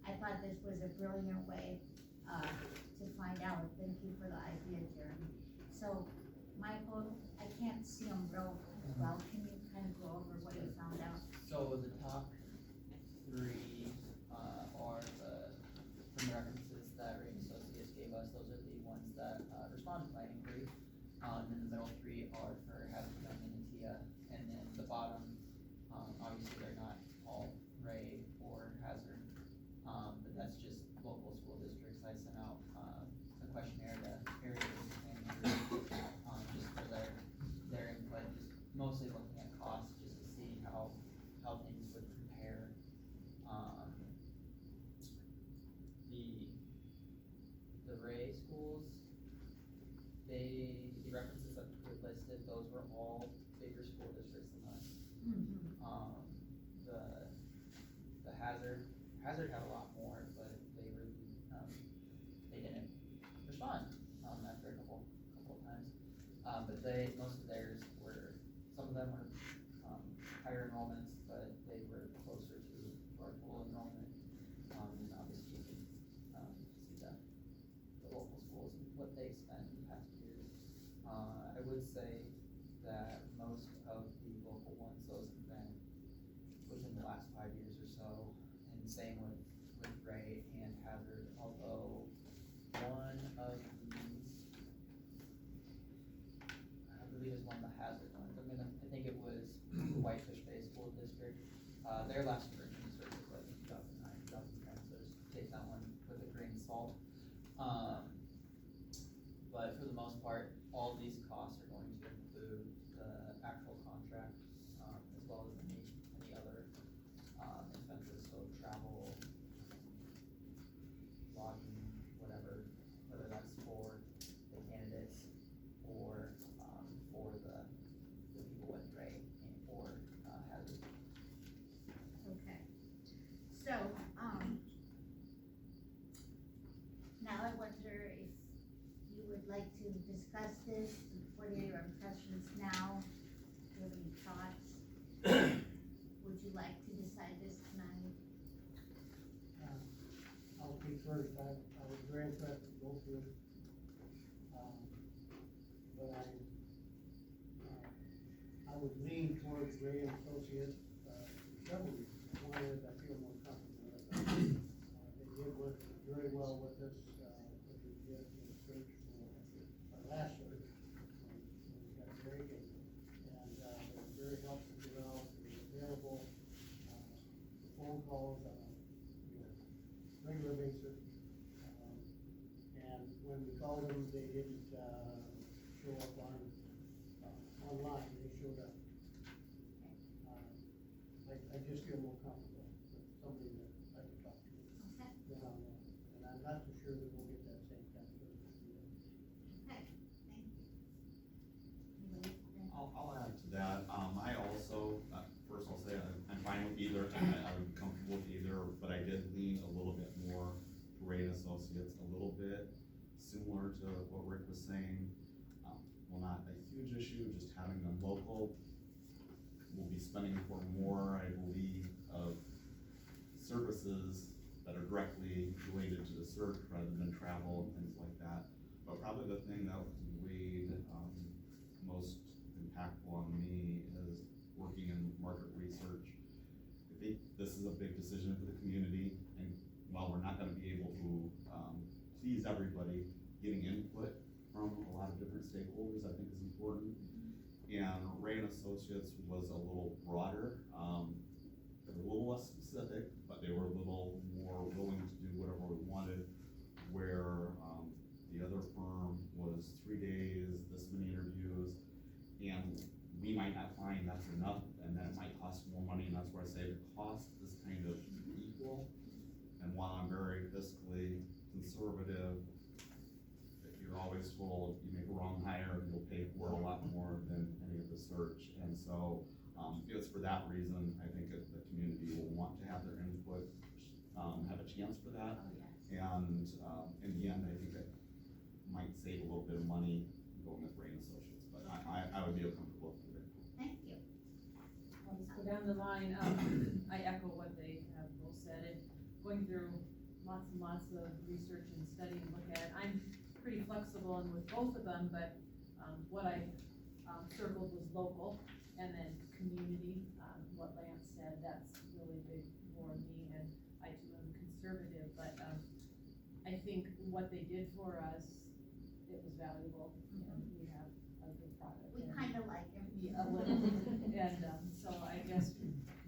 S1: I thought this was a brilliant way, to find out. Thank you for the idea, Jeremy. So, Michael, I can't see them real well. Can you kind of go over what you found out?
S8: So the top 3 are from the references that Ray and Associates gave us. Those are the ones that responded to my inquiry. And the middle 3 are for Hazard, Vernon, and Tia. And then the bottom, obviously they're not all Ray or Hazard, but that's just local school districts. I sent out a questionnaire to areas and groups, just for their input, just mostly looking at costs, just to see how things would compare. The Ray schools, the references that were listed, those were all bigger school districts than us. The Hazard had a lot more, but they didn't respond, after a couple of times. But most of theirs were, some of them were, higher enrollments, but they were closer to our full enrollment. And obviously you can, see the local schools and what they spent in past years. I would say that most of the local ones, those have been within the last 5 years or so, and same with Ray and Hazard, although one of these, I believe is one of the Hazard ones. I think it was Whitefish Bay School District. Their last version service was like 2009, 2010, so just take that one with a grain of salt. But for the most part, all of these costs are going to include the actual contract, as well as any other expenses, so travel, lodging, whatever, whether that's for the candidates or for the people with Ray or Hazard.
S1: Okay. So, now I wonder if you would like to discuss this. What are your impressions now? Do you have any thoughts? Would you like to decide this tonight?
S9: I'll be first. I was very impressed with both of them. But I would lean towards Ray and Associates, for several reasons. One is I feel more comfortable with them. They did work very well with us, with the search for our last search, when we got Greg, and they were very helpful throughout. They were available, for phone calls on a regular basis. And when we called them, they didn't show up online, they showed up. I just feel more comfortable with somebody that I can talk to
S1: Okay.
S9: than online. And I'm not too sure that we'll get that same kind of service.
S1: Okay, thank you. Anybody think?
S10: I'll add to that. I also, first I'll say I'm fine with either. I would be comfortable with either, but I did lean a little bit more to Ray and Associates, a little bit similar to what Rick was saying. Well, not a huge issue, just having them local. We'll be spending for more, I believe, of services that are directly related to the search rather than travel and things like that. But probably the thing that weighed most impactful on me is working in market research. I think the this is a big decision for the community, and while we're not gonna be able to, please everybody, getting input from a lot of different stakeholders, I think is important. And Ray and Associates was a little broader, they were a little less specific, but they were a little more willing to do whatever we wanted, where, the other firm was 3 days, this many interviews, and we might not find that's enough, and then it might cost more money, and that's where I say the cost is kind of equal. And while I'm very fiscally conservative, you're always told you make a wrong hire, you'll pay for it a lot more than any of the search. And so, it's for that reason, I think that the community will want to have their input, have a chance for that.
S1: Oh, yes.
S10: And, in the end, I think that might save a little bit of money going with Ray and Associates, but I would be comfortable with it.
S1: Thank you.
S2: I'll just go down the line, I echo what they have both said, and going through lots and lots of research and study and look at, I'm pretty flexible and with both of them, but, what I, circled was local, and then community, what Lance said, that's really big for me, and I too am conservative, but, I think what they did for us, it was valuable, and we have a good product.
S1: We
S2: and-
S1: kind of like him.
S2: Yeah, a little, and, so I guess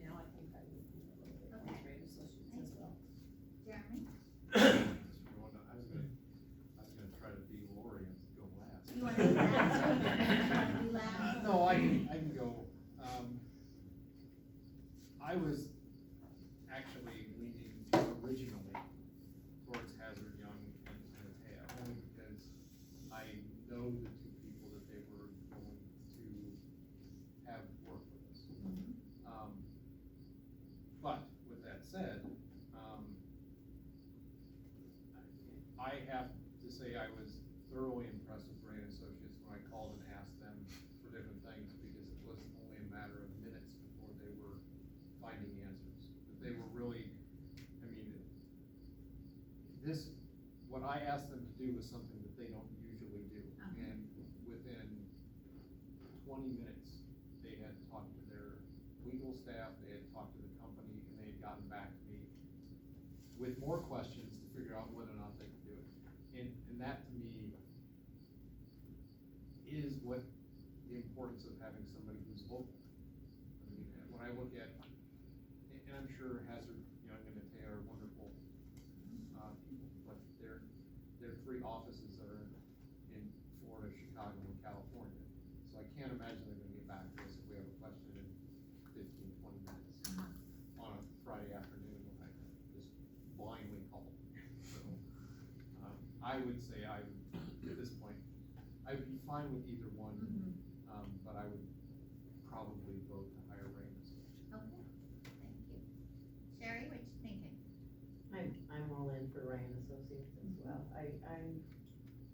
S2: now I think I would be a little bit more
S1: Okay.
S2: Great Associates as well.
S1: Jeremy?
S7: I was gonna try to be Lori and go last.
S1: You want to do last? You want to do last?
S7: No, I can go. I was actually leaning originally towards Hazard, Young, and Atea, only because I know the two people that they were going to have work with us. But with that said, I have to say I was thoroughly impressed with Ray and Associates when I called and asked them for different things, because it was only a matter of minutes before they were finding answers. But they were really, I mean, what I asked them to do was something that they don't usually do. And within 20 minutes, they had talked to their legal staff, they had talked to the company, and they had gotten back to me with more questions to figure out whether or not they could do it. And that to me is what the importance of having somebody who's local. I mean, when I look at, and I'm sure Hazard, Young, and Atea are wonderful people, but their three offices are in Florida, Chicago, and California. So I can't imagine they're gonna get back to us if we have a question in 15, 20 minutes on a Friday afternoon when I just blindly call. So, I would say at this point, I would be fine with either one, but I would probably vote to hire Ray and Associates.
S1: Okay, thank you. Sherry, what you thinking?
S11: I'm all in for Ryan Associates as well. I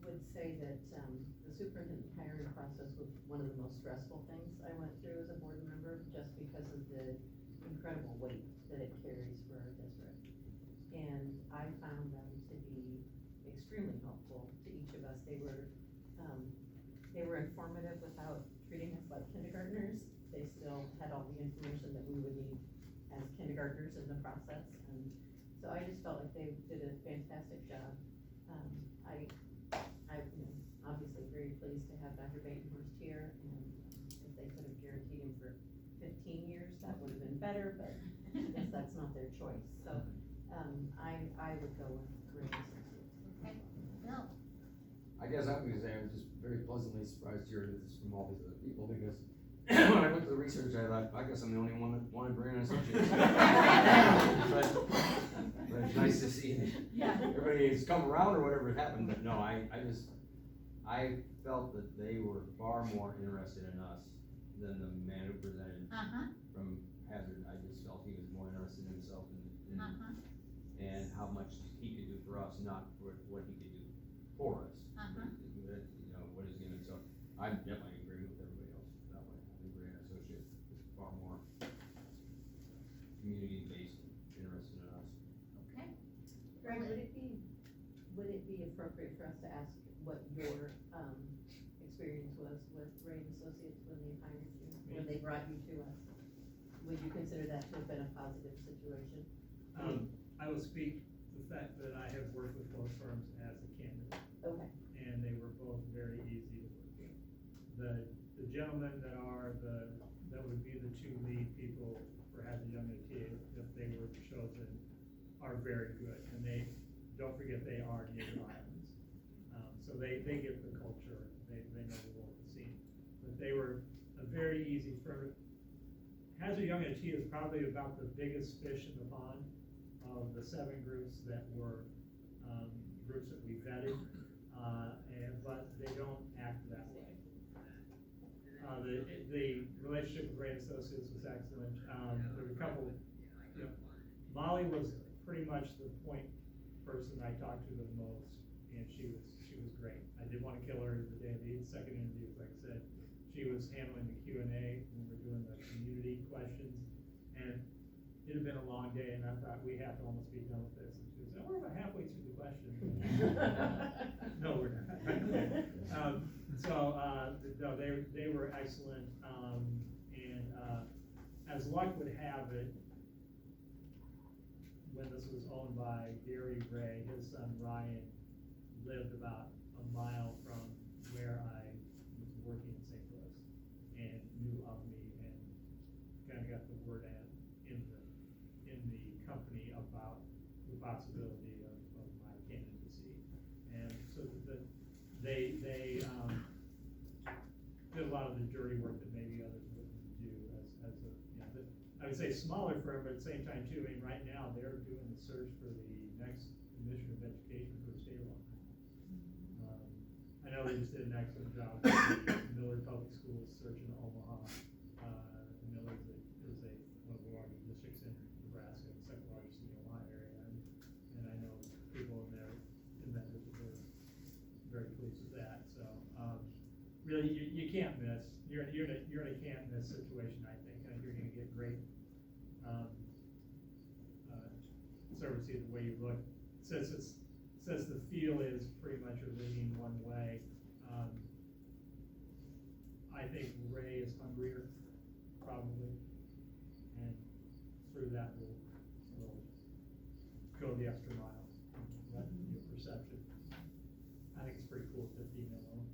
S11: would say that, the superintendent hiring process was one of the most stressful things I went through as a board member, just because of the incredible weight that it carries for our district. And I found them to be extremely helpful to each of us. They were informative without treating us like kindergartners. They still had all the information that we would need as kindergartners in the process, and so I just felt like they did a fantastic job. Obviously very pleased to have Dr. Batenhorst here, and if they could have guaranteed him for 15 years, that would have been better, but I guess that's not their choice. So, I would go with Ray Associates.
S1: Okay, Bill?
S12: I guess I'm gonna say I'm just very pleasantly surprised to hear this from all these other people, because when I went to the research, I thought, I guess I'm the only one that wanted Vernon Associates. But it's nice to see that everybody has come around or whatever happened, but no, I felt that they were far more interested in us than the man who presented from Hazard. I just felt he was more interested in himself and how much he could do for us, not for what he could do for us. You know, what is he gonna, so I definitely agree with everybody else that way. I think Vernon Associates is far more community-based, interested in us.
S1: Okay.
S11: Greg, would it be appropriate for us to ask what your, experience was with Ray and Associates when they hired you, when they brought you to us? would you consider that to have been a positive situation?
S5: I will speak the fact that I have worked with both firms as a candidate,
S11: Okay,
S5: and they were both very easy to work with. The gentlemen that would be the two lead people for Hazard Young at TA, if they were chosen, are very good, and don't forget, they are native islands. So they get the culture, they know the local scene, but they were a very easy firm. Hazard Young at TA is probably about the biggest fish in the pond of the 7 groups that were, groups that we vetted, but they don't act that way. The relationship with Ray Associates was excellent. There were a couple, Molly was pretty much the point person I talked to the most, and she was great. I did want to kill her the day of the second interview, like I said. She was handling the Q&A when we were doing the community questions, and it had been a long day, and I thought we have to almost be done with this. And she was, we're about halfway through the question. No, we're not. No, they were excellent, and as luck would have it, when this was owned by Gary Ray, his son Ryan lived about a mile from where I was working in St. Louis, and knew of me, and kind of got the word out in the company about the possibility of my candidacy. And so they did a lot of the dirty work that maybe others wouldn't do as a, I would say smaller firm, but at the same time too, I mean, right now, they're doing the search for the next Commissioner of Education for the state of Ohio. I know they just did an excellent job with the Millard Public Schools search in Omaha. Millard is one of the largest districts in Nebraska, the second largest in the Ohio area, and I know people in that district are very pleased with that, so, really, you can't miss, you're in a can't miss situation, I think. I think you're gonna get great, service either way you look. Since the feel is pretty much are leaning one way, I think Ray is hungrier, probably, and through that we'll go the extra mile, let your perception. I think it's pretty cool to female owned.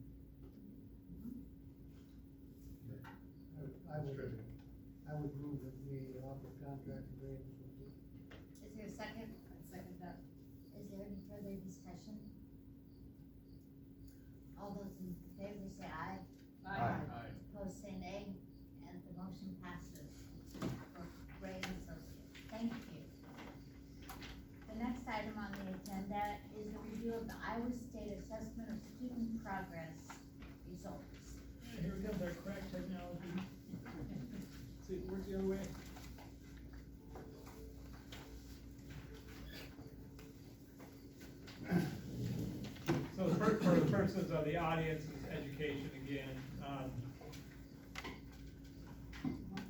S9: I would move that we offer contract to Ray Associates.
S1: Is there a second?
S2: I'd second that.
S1: Is there any further discussion? All those in favor say aye.
S7: Aye.
S1: Opposed say nay, and the motion passes for Ray and Associates. Thank you. The next item on the agenda is a review of the Iowa State Assessment of Student Progress results.
S5: Here comes our crack technology. See, it works the other way. So for the purposes of the audience's education again,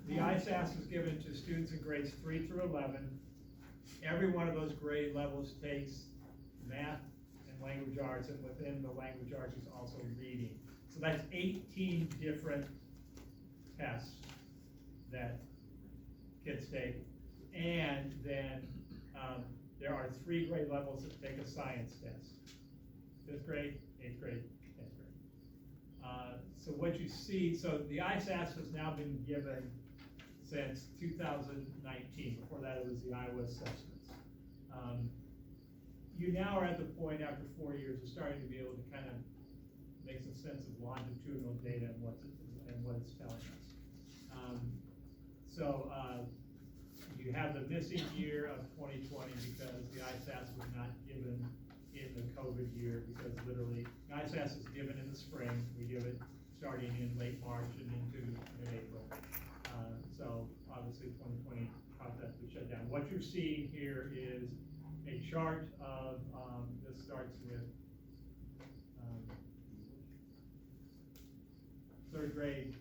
S5: the ISASP is given to students in grades 3 through 11. Every one of those grade levels takes math and language arts, and within the language arts is also reading. So that's 18 different tests that kids take. And then there are 3 grade levels that take a science test. 5th grade, 8th grade, 10th grade. So what you see, so the ISASP has now been given since 2019. Before that, it was the Iowa assessments. You now are at the point after 4 years of starting to be able to kind of make some sense of longitudinal data and what it's telling us. You have the missing year of 2020 because the ISASP was not given in the COVID year, because literally, the ISASP is given in the spring. We give it starting in late March and into mid-April. So obviously 2020 caused that to shut down. What you're seeing here is a chart of, this starts with 3rd grade.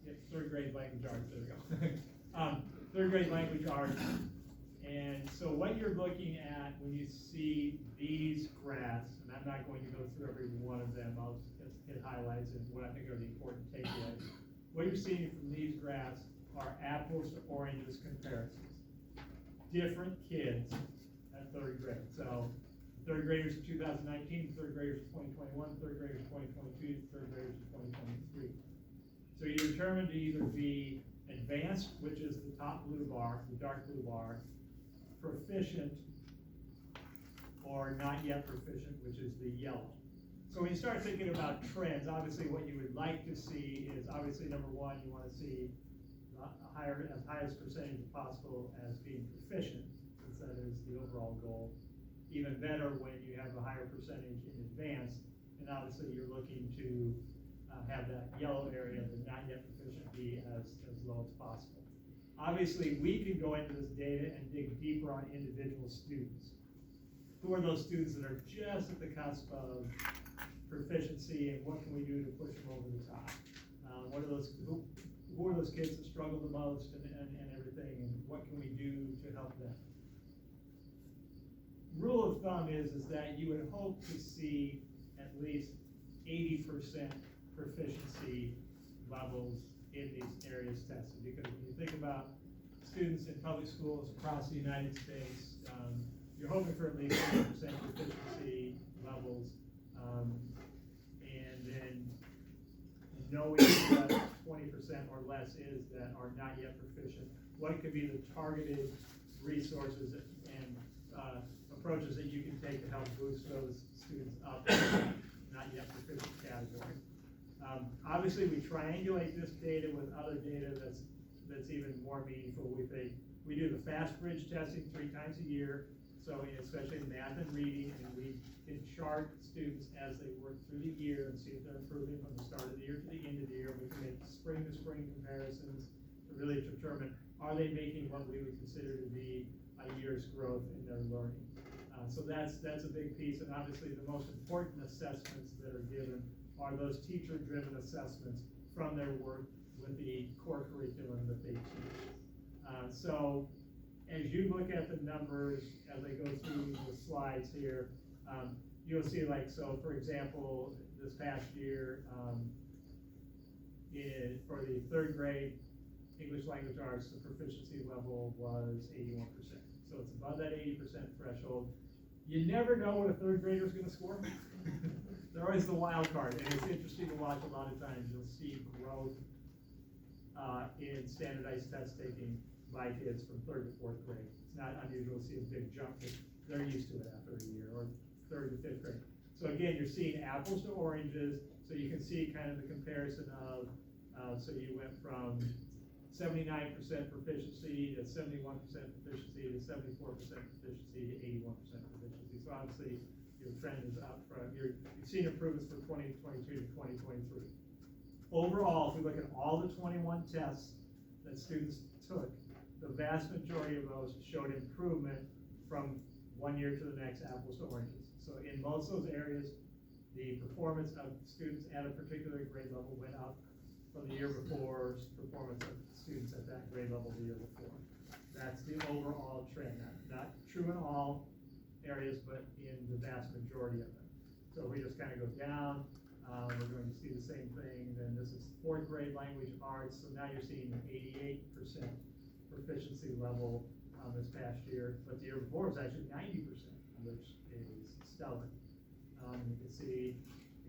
S5: Yep, 3rd grade language arts, there we go. 3rd grade language arts. And so what you're looking at when you see these graphs, and I'm not going to go through every one of them, I'll just hit highlights and what I think are the important takeaways. what you're seeing from these graphs are apples to oranges comparisons. Different kids at third grade. So third graders in 2019, third graders in 2021, third graders in 2022, third graders in 2023. So you determine to either be advanced, which is the top blue bar, the dark blue bar, proficient, or not yet proficient, which is the yellow. So when you start thinking about trends, obviously what you would like to see is, obviously number one, you want to see as high as percentage as possible as being proficient, since that is the overall goal. Even better when you have a higher percentage in advanced, and obviously you're looking to have that yellow area, the not yet proficient, be as low as possible. Obviously, we can go into this data and dig deeper on individual students. Who are those students that are just at the cusp of proficiency, and what can we do to push them over the top? Who are those kids that struggle the most, and everything, and what can we do to help them? Rule of thumb is that you would hope to see at least 80% proficiency levels in these areas tested, because when you think about students in public schools across the United States, you're hoping for at least 80% proficiency levels, and then knowing what 20% or less is that are not yet proficient, what could be the targeted resources and approaches that you can take to help boost those students up in the not yet proficient category. Obviously, we triangulate this data with other data that's even more meaningful. We do the fast bridge testing 3 times a year, so especially in math and reading, and we can chart students as they work through the year and see if they're improving from the start of the year to the end of the year. We can make spring to spring comparisons to really determine, are they making what we would consider to be a year's growth in their learning. So that's a big piece, and obviously the most important assessments that are given are those teacher-driven assessments from their work with the core curriculum that they teach. So as you look at the numbers, as I go through the slides here, you'll see, like, so for example, this past year, for the third grade English language arts, the proficiency level was 81%. So it's above that 80% threshold. You never know what a third grader is going to score. They're always the wild card, and it's interesting to watch. A lot of times you'll see growth in standardized test taking by kids from 3rd to 4th grade. It's not unusual to see a big jump, but they're used to it after a year, or 3rd to 5th grade. So again, you're seeing apples to oranges, so you can see kind of the comparison of, so you went from 79% proficiency to 71% proficiency to 74% proficiency to 81% proficiency. So obviously your trend is up from, you've seen improvements from 2022 to 2023. Overall, if we look at all the 21 tests that students took, the vast majority of those showed improvement from one year to the next, apples to oranges. So in most of those areas, the performance of students at a particular grade level went up from the year before's performance of students at that grade level the year before. That's the overall trend. Not true in all areas, but in the vast majority of them. So we just kind of go down, we're going to see the same thing. Then this is 4th grade language arts, so now you're seeing an 88% proficiency level this past year, but the year before was actually 90%, which is stellar. You can see,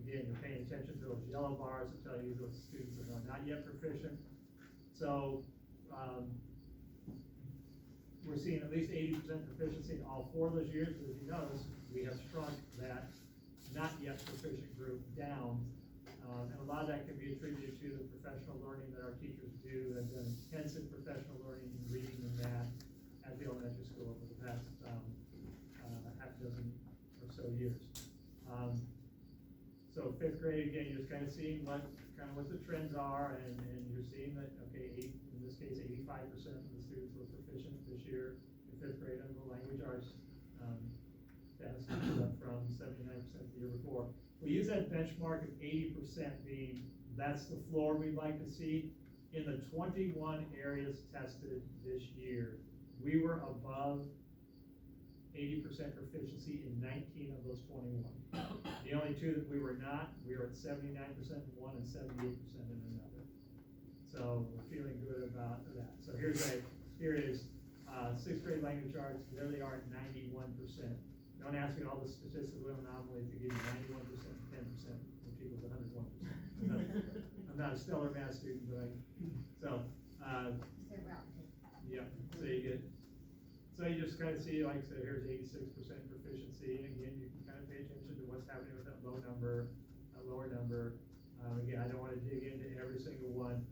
S5: again, you're paying attention to those yellow bars that tell you those students are not yet proficient. So we're seeing at least 80% proficiency in all 4 of those years, but as you notice, we have shrunk that not yet proficient group down. And a lot of that can be attributed to the professional learning that our teachers do, and the intensive professional learning in reading and math at the elementary school over the past half dozen or so years. So 5th grade, again, you're just kind of seeing what the trends are, and you're seeing that, okay, in this case, 85% of the students were proficient this year in 5th grade on the language arts test, up from 79% the year before. We use that benchmark of 80% being, that's the floor we'd like to see. In the 21 areas tested this year, we were above 80% proficiency in 19 of those 21. The only 2 that we were not, we were at 79% in one and 78% in another. So we're feeling good about that. So here is sixth grade language arts, there they are at 91%. Don't ask me all the statistical anomalies to give you 91%, 10%, which equals 101%. I'm not a stellar math student, but
S1: They're relative.
S5: yeah, so you just kind of see, like, so here's 86% proficiency, and again, you can kind of pay attention to what's happening with that lower number. Again, I don't wanna dig into every single one.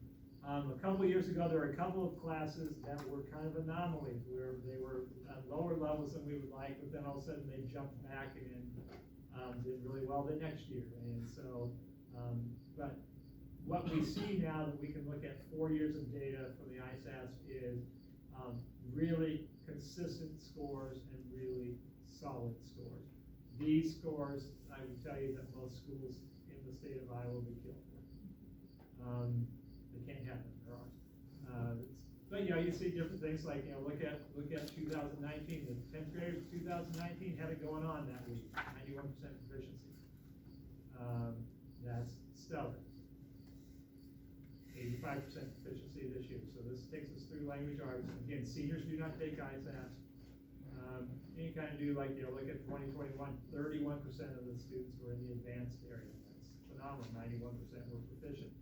S5: A couple years ago, there were a couple of classes that were kind of anomalies, where they were at lower levels than we would like, but then all of a sudden they jumped back and did really well the next year, and so, but what we see now that we can look at 4 years of data from the ISASP is really consistent scores and really solid scores. These scores, I would tell you that most schools in the state of Iowa would kill for. They can't have them, there are. But you see different things like, look at 2019, the 10th graders of 2019 had it going on that week, 91% proficiency. That's stellar. 85% proficiency this year. So this takes us through language arts. Again, seniors do not take ISASP. You kind of do like, look at 2021, 31% of the students were in the advanced area. That's phenomenal. 91% were proficient.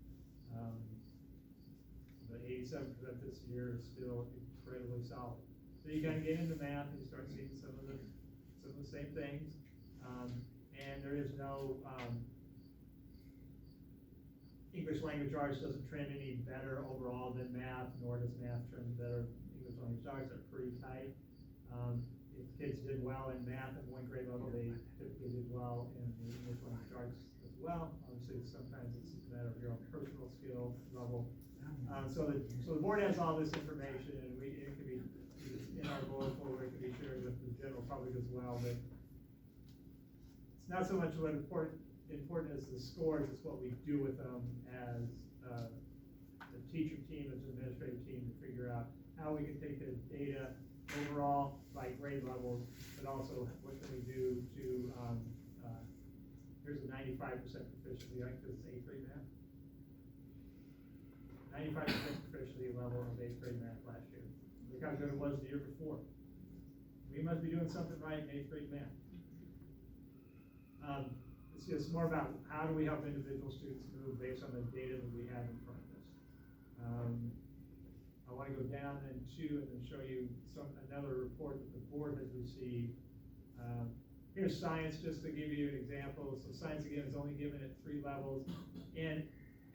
S5: But 87% this year is still incredibly solid. So you kind of get into math and you start seeing some of the same things. And there is no, English language arts doesn't trend any better overall than math, nor does math trend better. English language arts are pretty tight. If kids did well in math at 1 grade level, they typically did well in the English language arts as well. Obviously, sometimes it's a matter of your own personal skill level. So the board has all this information, and it can be in our bullet folder, it can be shared with the general public as well, but it's not so much what important as the scores, it's what we do with them as the teacher team, as an administrative team, to figure out how we can take the data overall by grade levels, but also what can we do to, here's a 95% proficiency, I think this is 8th grade math. 95% proficiency level of 8th grade math last year. Look how good it was the year before. We must be doing something right in 8th grade math. It's just more about how do we help individual students move based on the data that we have in front of us. I want to go down then and then show you another report that the board has received. Here's science, just to give you an example. So science, again, is only given at 3 levels. And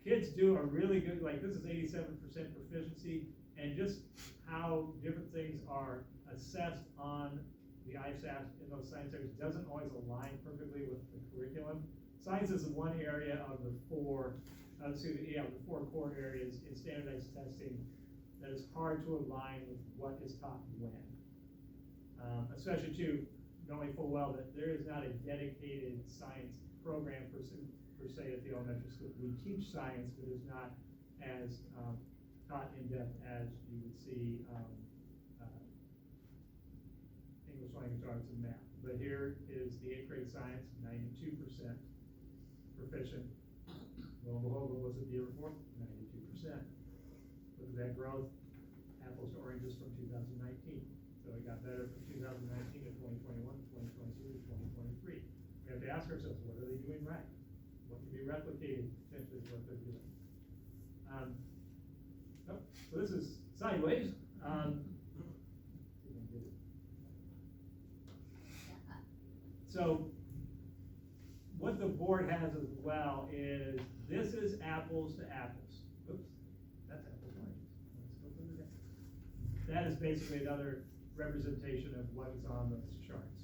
S5: kids do a really good, like this is 87% proficiency, and just how different things are assessed on the ISASP in those science areas doesn't always align perfectly with the curriculum. Science is one area of the 4 core areas in standardized testing that is hard to align with what is taught when. Especially too, knowing full well that there is not a dedicated science program per se at the elementary school. We teach science, but it's not as taught in depth as you would see English language arts and math. But here is the 8th grade science, 92% proficient. Lo and behold, what was it the year before? 92%. Look at that growth, apples to oranges from 2019. So it got better from 2019 to 2021, 2022 to 2023. We have to ask ourselves, what are they doing right? What can be replicated potentially is what they're doing. So this is sideways. So what the board has as well is, this is apples to apples. Oops, that's apples to oranges. Let's go further down. That is basically another representation of what is on those charts.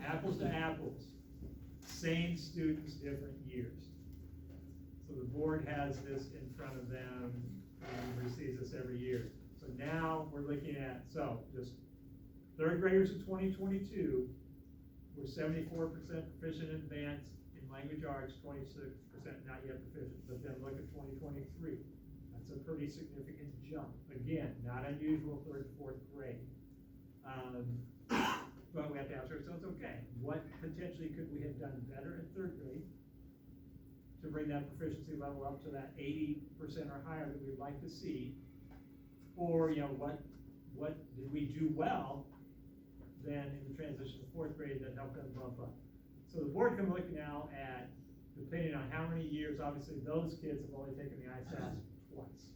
S5: Apples to apples, same students, different years. So the board has this in front of them, and receives this every year. So now we're looking at, just 3rd graders in 2022 were 74% proficient in advanced in language arts, 26% not yet proficient. But then look at 2023. That's a pretty significant jump. Again, not unusual 3rd and 4th grade. but we have to ask ourselves, okay, what potentially could we have done better in third grade to bring that proficiency level up to that 80% or higher that we'd like to see? Or, you know, what did we do well then in the transition to fourth grade that helped them bump up? So the board can look now at, depending on how many years, obviously those kids have only taken the ISASP twice.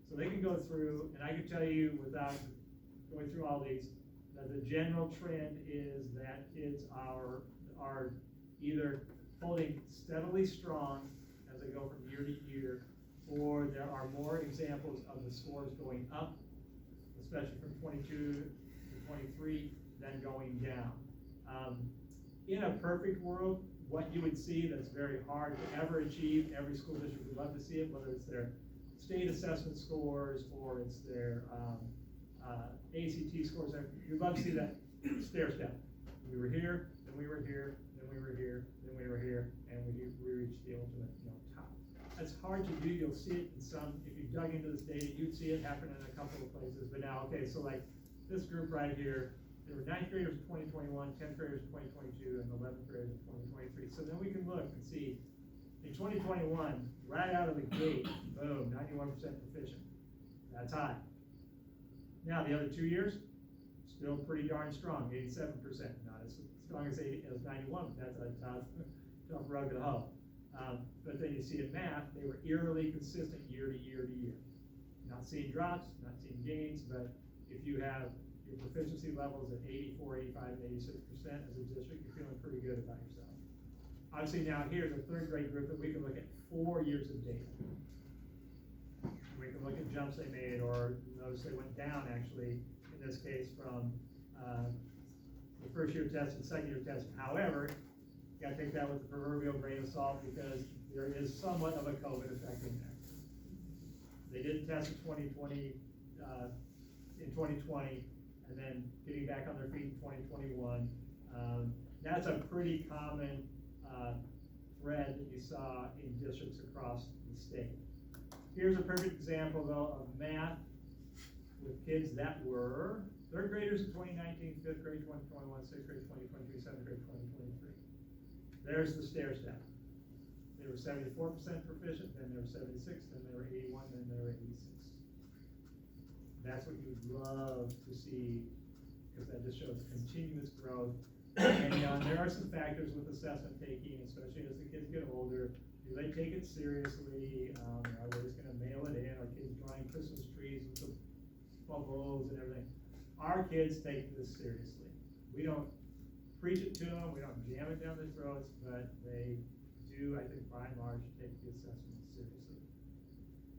S5: So they can go through, and I can tell you without going through all these, that the general trend is that kids are either holding steadily strong as they go from year to year, or there are more examples of the scores going up, especially from 22 to 23, than going down. In a perfect world, what you would see that's very hard to ever achieve, every school district would love to see it, whether it's their state assessment scores or it's their ACT scores, you'd love to see that stair step. We were here, then we were here, then we were here, then we were here, and we reached the ultimate, you know, top. That's hard to do. You'll see it in some, if you dug into this data, you'd see it happen in a couple of places. But now, okay, so like this group right here, there were 9th graders in 2021, 10th graders in 2022, and 11th graders in 2023. So then we can look and see, in 2021, right out of the gate, boom, 91% proficient. That's high. Now, the other 2 years, still pretty darn strong, 87%. Not as strong as 91, but that's a tough rug to hoe. But then you see in math, they were eerily consistent year to year to year. Not seeing drops, not seeing gains, but if you have your proficiency levels at 84, 85, and 86% as a district, you're feeling pretty good about yourself. Obviously now here's a third grade group that we can look at 4 years of data. We can look at jumps they made, or notice they went down actually, in this case from the first year test and second year test. However, you gotta take that with the proverbial grain of salt because there is somewhat of a COVID effect in there. They didn't test in 2020, in 2020, and then getting back on their feet in 2021. That's a pretty common thread that you saw in districts across the state. Here's a perfect example though of math with kids that were third graders in 2019, fifth grade 2021, sixth grade 2022, seventh grade 2023. There's the stair step. They were 74% proficient, then they were 76, then they were 81, then they were 86. That's what you'd love to see, because that just shows continuous growth. And there are some factors with assessment taking, especially as the kids get older. Do they take it seriously? Are they just gonna mail it in? Are kids drawing Christmas trees with the bubbles and everything? Our kids take this seriously. We don't preach it to them, we don't jam it down their throats, but they do, I think, by and large, take the assessment seriously.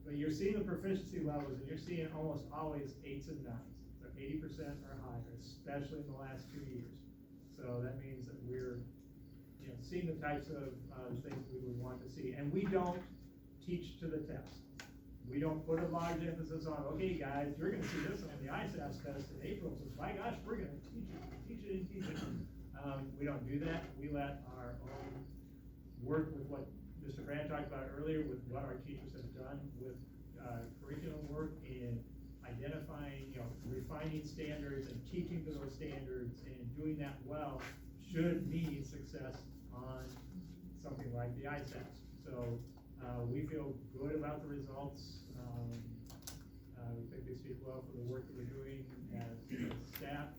S5: But you're seeing the proficiency levels, and you're seeing almost always 8s and 9s. So 80% or higher, especially in the last 2 years. So that means that we're, you know, seeing the types of things we would want to see. And we don't teach to the test. We don't put a large emphasis on, okay, guys, you're gonna see this on the ISASP test in April, so my gosh, we're gonna teach it. We don't do that. We let our own work with what Mr. Brand talked about earlier, with what our teachers have done with curriculum work in identifying, you know, refining standards and teaching to those standards and doing that well should mean success on something like the ISASP. So we feel good about the results. We think they speak well for the work that we're doing as staff,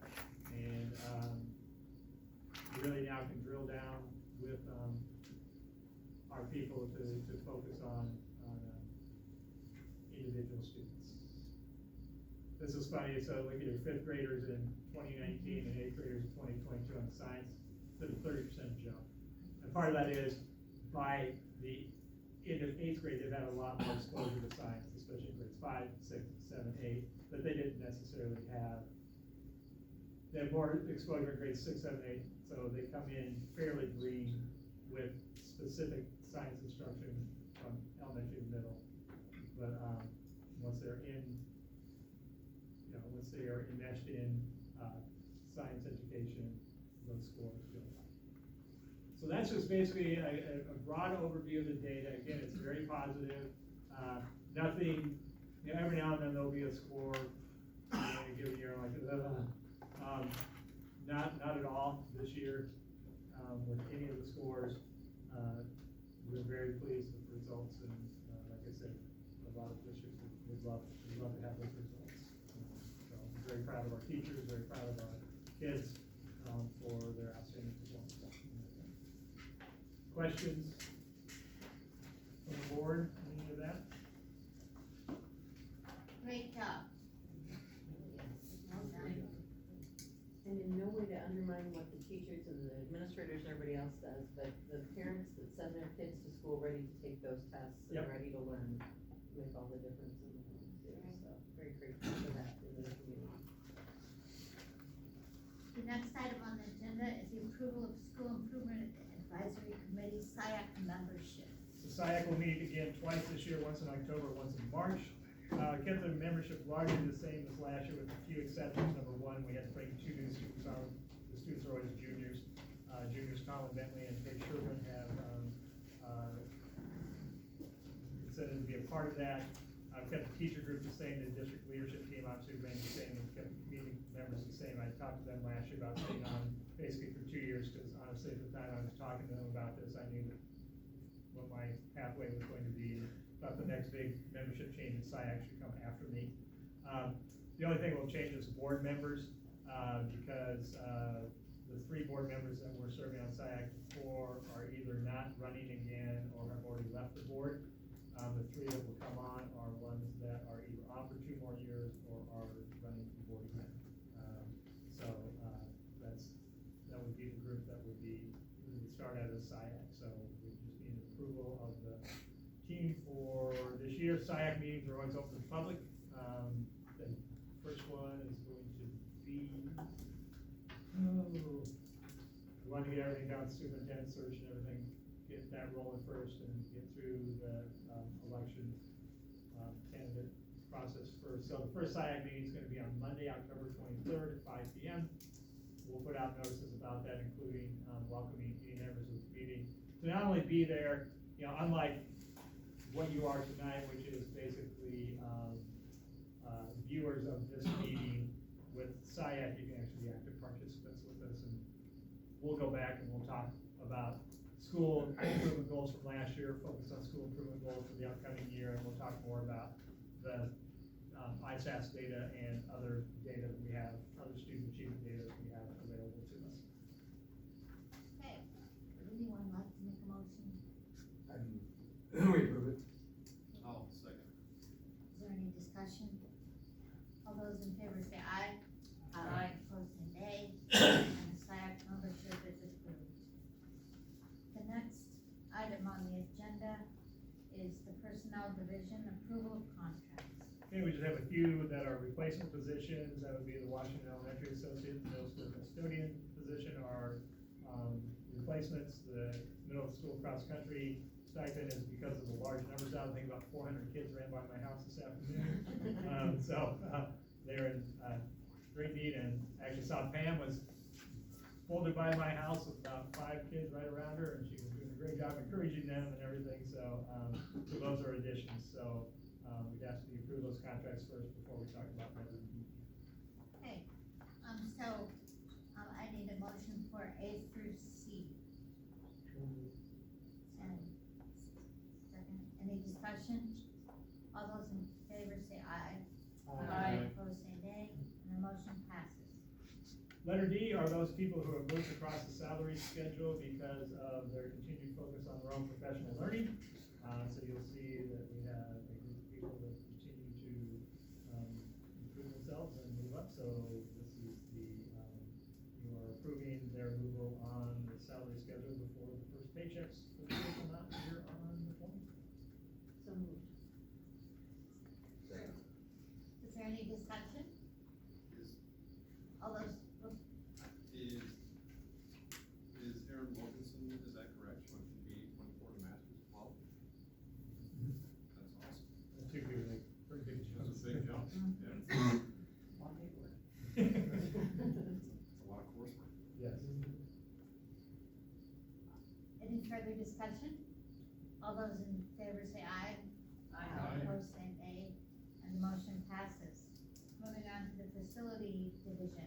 S5: and we really now can drill down with our people to focus on individual students. This is funny, so look at your 5th graders in 2019 and 8th graders in 2022 on science, there's a 30% jump. And part of that is by the end of 8th grade, they've had a lot more exposure to science, especially in grades 5, 6, 7, 8, but they didn't necessarily have, they have more exposure in grades 6, 7, 8, so they come in fairly green with specific science instruction from elementary to middle. But once they're in, you know, once they are enmeshed in science education, those scores go up. So that's just basically a broad overview of the data. Again, it's very positive. Nothing, you know, every now and then there'll be a score in a given year like, Not at all this year, with any of the scores. We're very pleased with the results, and, like I said, a lot of districts would love to have those results. So I'm very proud of our teachers, very proud of our kids, for their outstanding performance. Questions from the board, any of that?
S1: Great job. Well done.
S11: And in no way to undermine what the teachers and the administrators and everybody else does, but the parents that send their kids to school ready to take those tests and
S5: Yep.
S11: ready to learn make all the difference in the world too, so very grateful for that in the community.
S1: The next item on the agenda is the approval of School Improvement Advisory Committee SIAC membership.
S5: So SIAC will meet again twice this year, once in October, once in March. Kept the membership largely the same as last year with a few exceptions. Number one, we had to bring 2 new students on. The students are always juniors. Juniors Colin Bentley and Kate Sherman have considered to be a part of that. I've kept the teacher group the same, the district leadership team obviously remained the same, and kept the community members the same. I talked to them last year about staying on basically for 2 years, because honestly, at the time I was talking to them about this, I knew what my pathway was going to be. Thought the next big membership change in SIAC should come after me. The only thing we'll change is board members, because the 3 board members that were serving on SIAC before are either not running again or have already left the board. The 3 that will come on are ones that are either on for 2 more years or are running for the board again. That would be the group that would start out as SIAC. So we just need approval of the team for this year. SIAC meetings are always open to the public. The first one is going to be, we want to get everything down, superintendent search and everything, get that rolling first and get through the election candidate process first. So the first SIAC meeting is going to be on Monday, October 23rd at 5 p.m. We'll put out notices about that, including welcoming any members of the community to not only be there, unlike what you are tonight, which is basically viewers of this meeting. With SIAC, you can actually be active participants with us, and we'll go back and we'll talk about school improvement goals from last year, focus on school improvement goals for the upcoming year, and we'll talk more about the ISASP data and other data that we have, other student achievement data that we have available to us.
S1: Okay, would anyone like to make a motion?
S12: We approve it.
S7: I'll second.
S1: Is there any discussion? All those in favor say aye.
S2: Aye.
S1: Opposed say nay, and the SIAC membership is approved. The next item on the agenda is the Personnel Division approval of contracts.
S5: Okay, we just have a few that are replacement positions. That would be the Washington Elementary Associate, middle school custodian position are replacements. The middle school cross-country stipend is because of the large numbers out. I think about 400 kids ran by my house this afternoon. They're in great need, and actually saw Pam was folded by my house with about 5 kids right around her, and she was doing a great job encouraging them and everything. So those are additions. So we'd ask you to approve those contracts first before we talk about whether.
S1: Okay, I need a motion for A through C. And second, any discussion? All those in favor say aye.
S2: Aye.
S1: Opposed say nay, and the motion passes.
S5: Letter D are those people who have moved across the salary schedule because of their continued focus on their own professional learning. So you'll see that we have a group of people that continue to improve themselves and move up. So this is you are approving their removal on the salary schedule before the first paychecks for the year come out here on the 20th.
S11: So moved.
S12: Second.
S1: Is there any discussion? All those,
S7: Is Erin Wilkinson, is that correct? She went from B24 to Master's 12? That's awesome.
S5: The 2 people, like, pretty big jumps.
S7: That's a big jump. Yeah.
S11: On paper.
S7: It's a lot of coursework.
S5: Yes.
S1: any further discussion? All those in favor say aye.
S7: Aye.
S1: Opposed say nay, and the motion passes. Moving on to the Facility Division.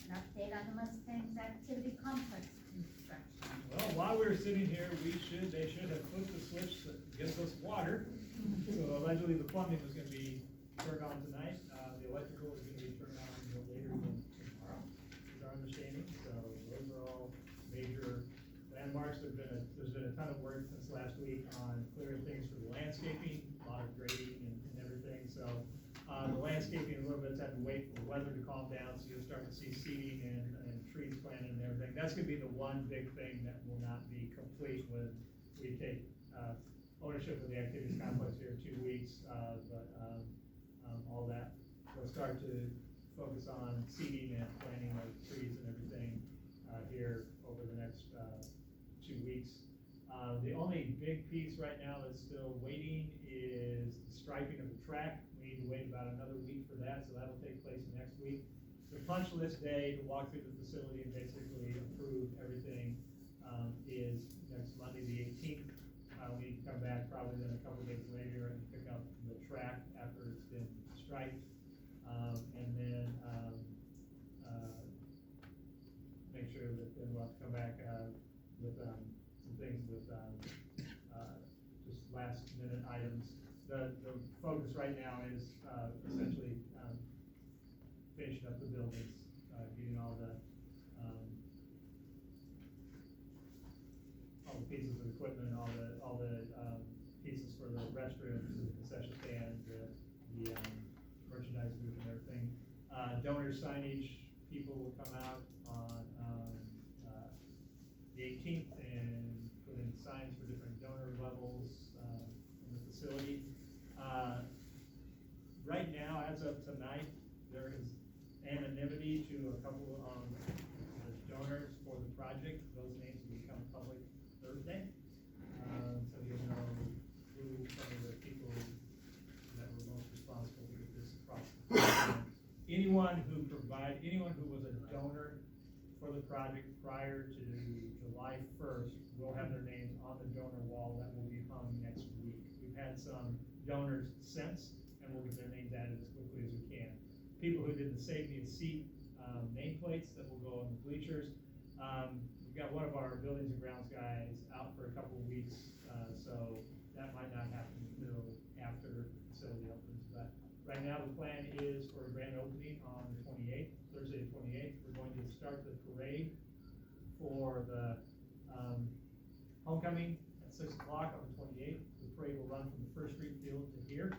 S1: an update on the Mustangs Activity Complex construction.
S5: Well, while we were sitting here, they should have flipped the switch that gives us water. So allegedly the plumbing was gonna be turned on tonight, the electrical is gonna be turned on no later than tomorrow, is our understanding. So those are all major landmarks. There's been a ton of work since last week on clearing things for the landscaping, a lot of grading and everything, so. The landscaping, a little bit's had to wait for the weather to calm down, so you'll start to see seeding and trees planted and everything. That's gonna be the one big thing that will not be complete when we take, ownership of the activities complex here in 2 weeks, but all that. We'll start to focus on seeding and planting of trees and everything, here over the next, 2 weeks. The only big piece right now that's still waiting is the striping of the track. We need to wait about another week for that, so that'll take place next week. The punch list day to walk through the facility and basically approve everything, is next Monday, the 18th. We need to come back probably then a couple days later and pick up the track after it's been striped. And then, make sure that then we'll have to come back, with, some things with, just last minute items. The focus right now is, essentially, finishing up the buildings, getting all the pieces of equipment, all the pieces for the restrooms, the concession stand, the merchandise booth and everything. Donor signage, people will come out on, the 18th and put in signs for different donor levels, in the facility. Right now, as of tonight, there is anonymity to a couple of the donors for the project. Those names will become public Thursday. So you'll know who some of the people that were most responsible to get this across. Anyone who was a donor for the project prior to July 1st will have their names on the donor wall that will be hung next week. We've had some donors since, and we'll get their names added as quickly as we can. People who did the Save Me a Seat nameplates that will go on the bleachers. We've got one of our buildings and grounds guys out for a couple of weeks, so that might not happen until after the facility opens. But right now, the plan is for a grand opening on the 28th, Thursday the 28th. We're going to start the parade for the homecoming at 6 o'clock on the 28th. The parade will run from the First Street Field to here.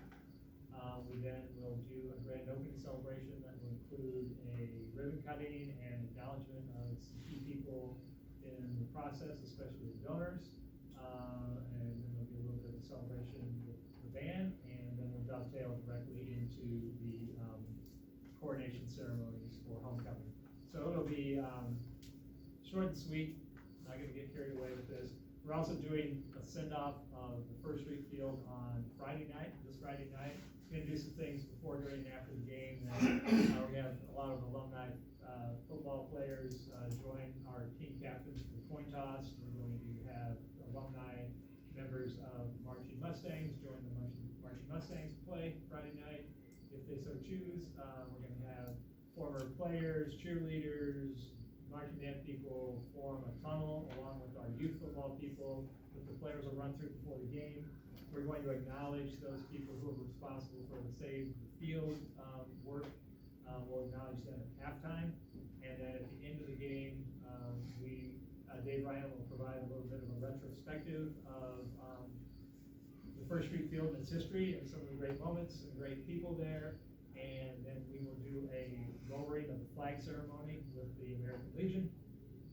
S5: We then will do a grand opening celebration that will include a ribbon cutting and acknowledgement of some key people in the process, especially the donors. And then there'll be a little bit of a celebration with the band, and then we'll dovetail directly into the coronation ceremonies for homecoming. So it'll be short and sweet, not gonna get carried away with this. We're also doing a send-off of the First Street Field on Friday night, this Friday night. We're gonna do some things before, during, and after the game. We have a lot of alumni football players join our team captains for the coin toss. We're going to have alumni members of Marching Mustangs join the Marching Mustangs play Friday night, if they so choose. We're gonna have former players, cheerleaders, marching band people form a tunnel along with our youth football people that the players will run through before the game. We're going to acknowledge those people who are responsible for the Save the Field work. We'll acknowledge them at halftime, and then at the end of the game, Dave Ryan will provide a little bit of a retrospective of the First Street Field and its history and some of the great moments and great people there. And then we will do a lowering of the flag ceremony with the American Legion.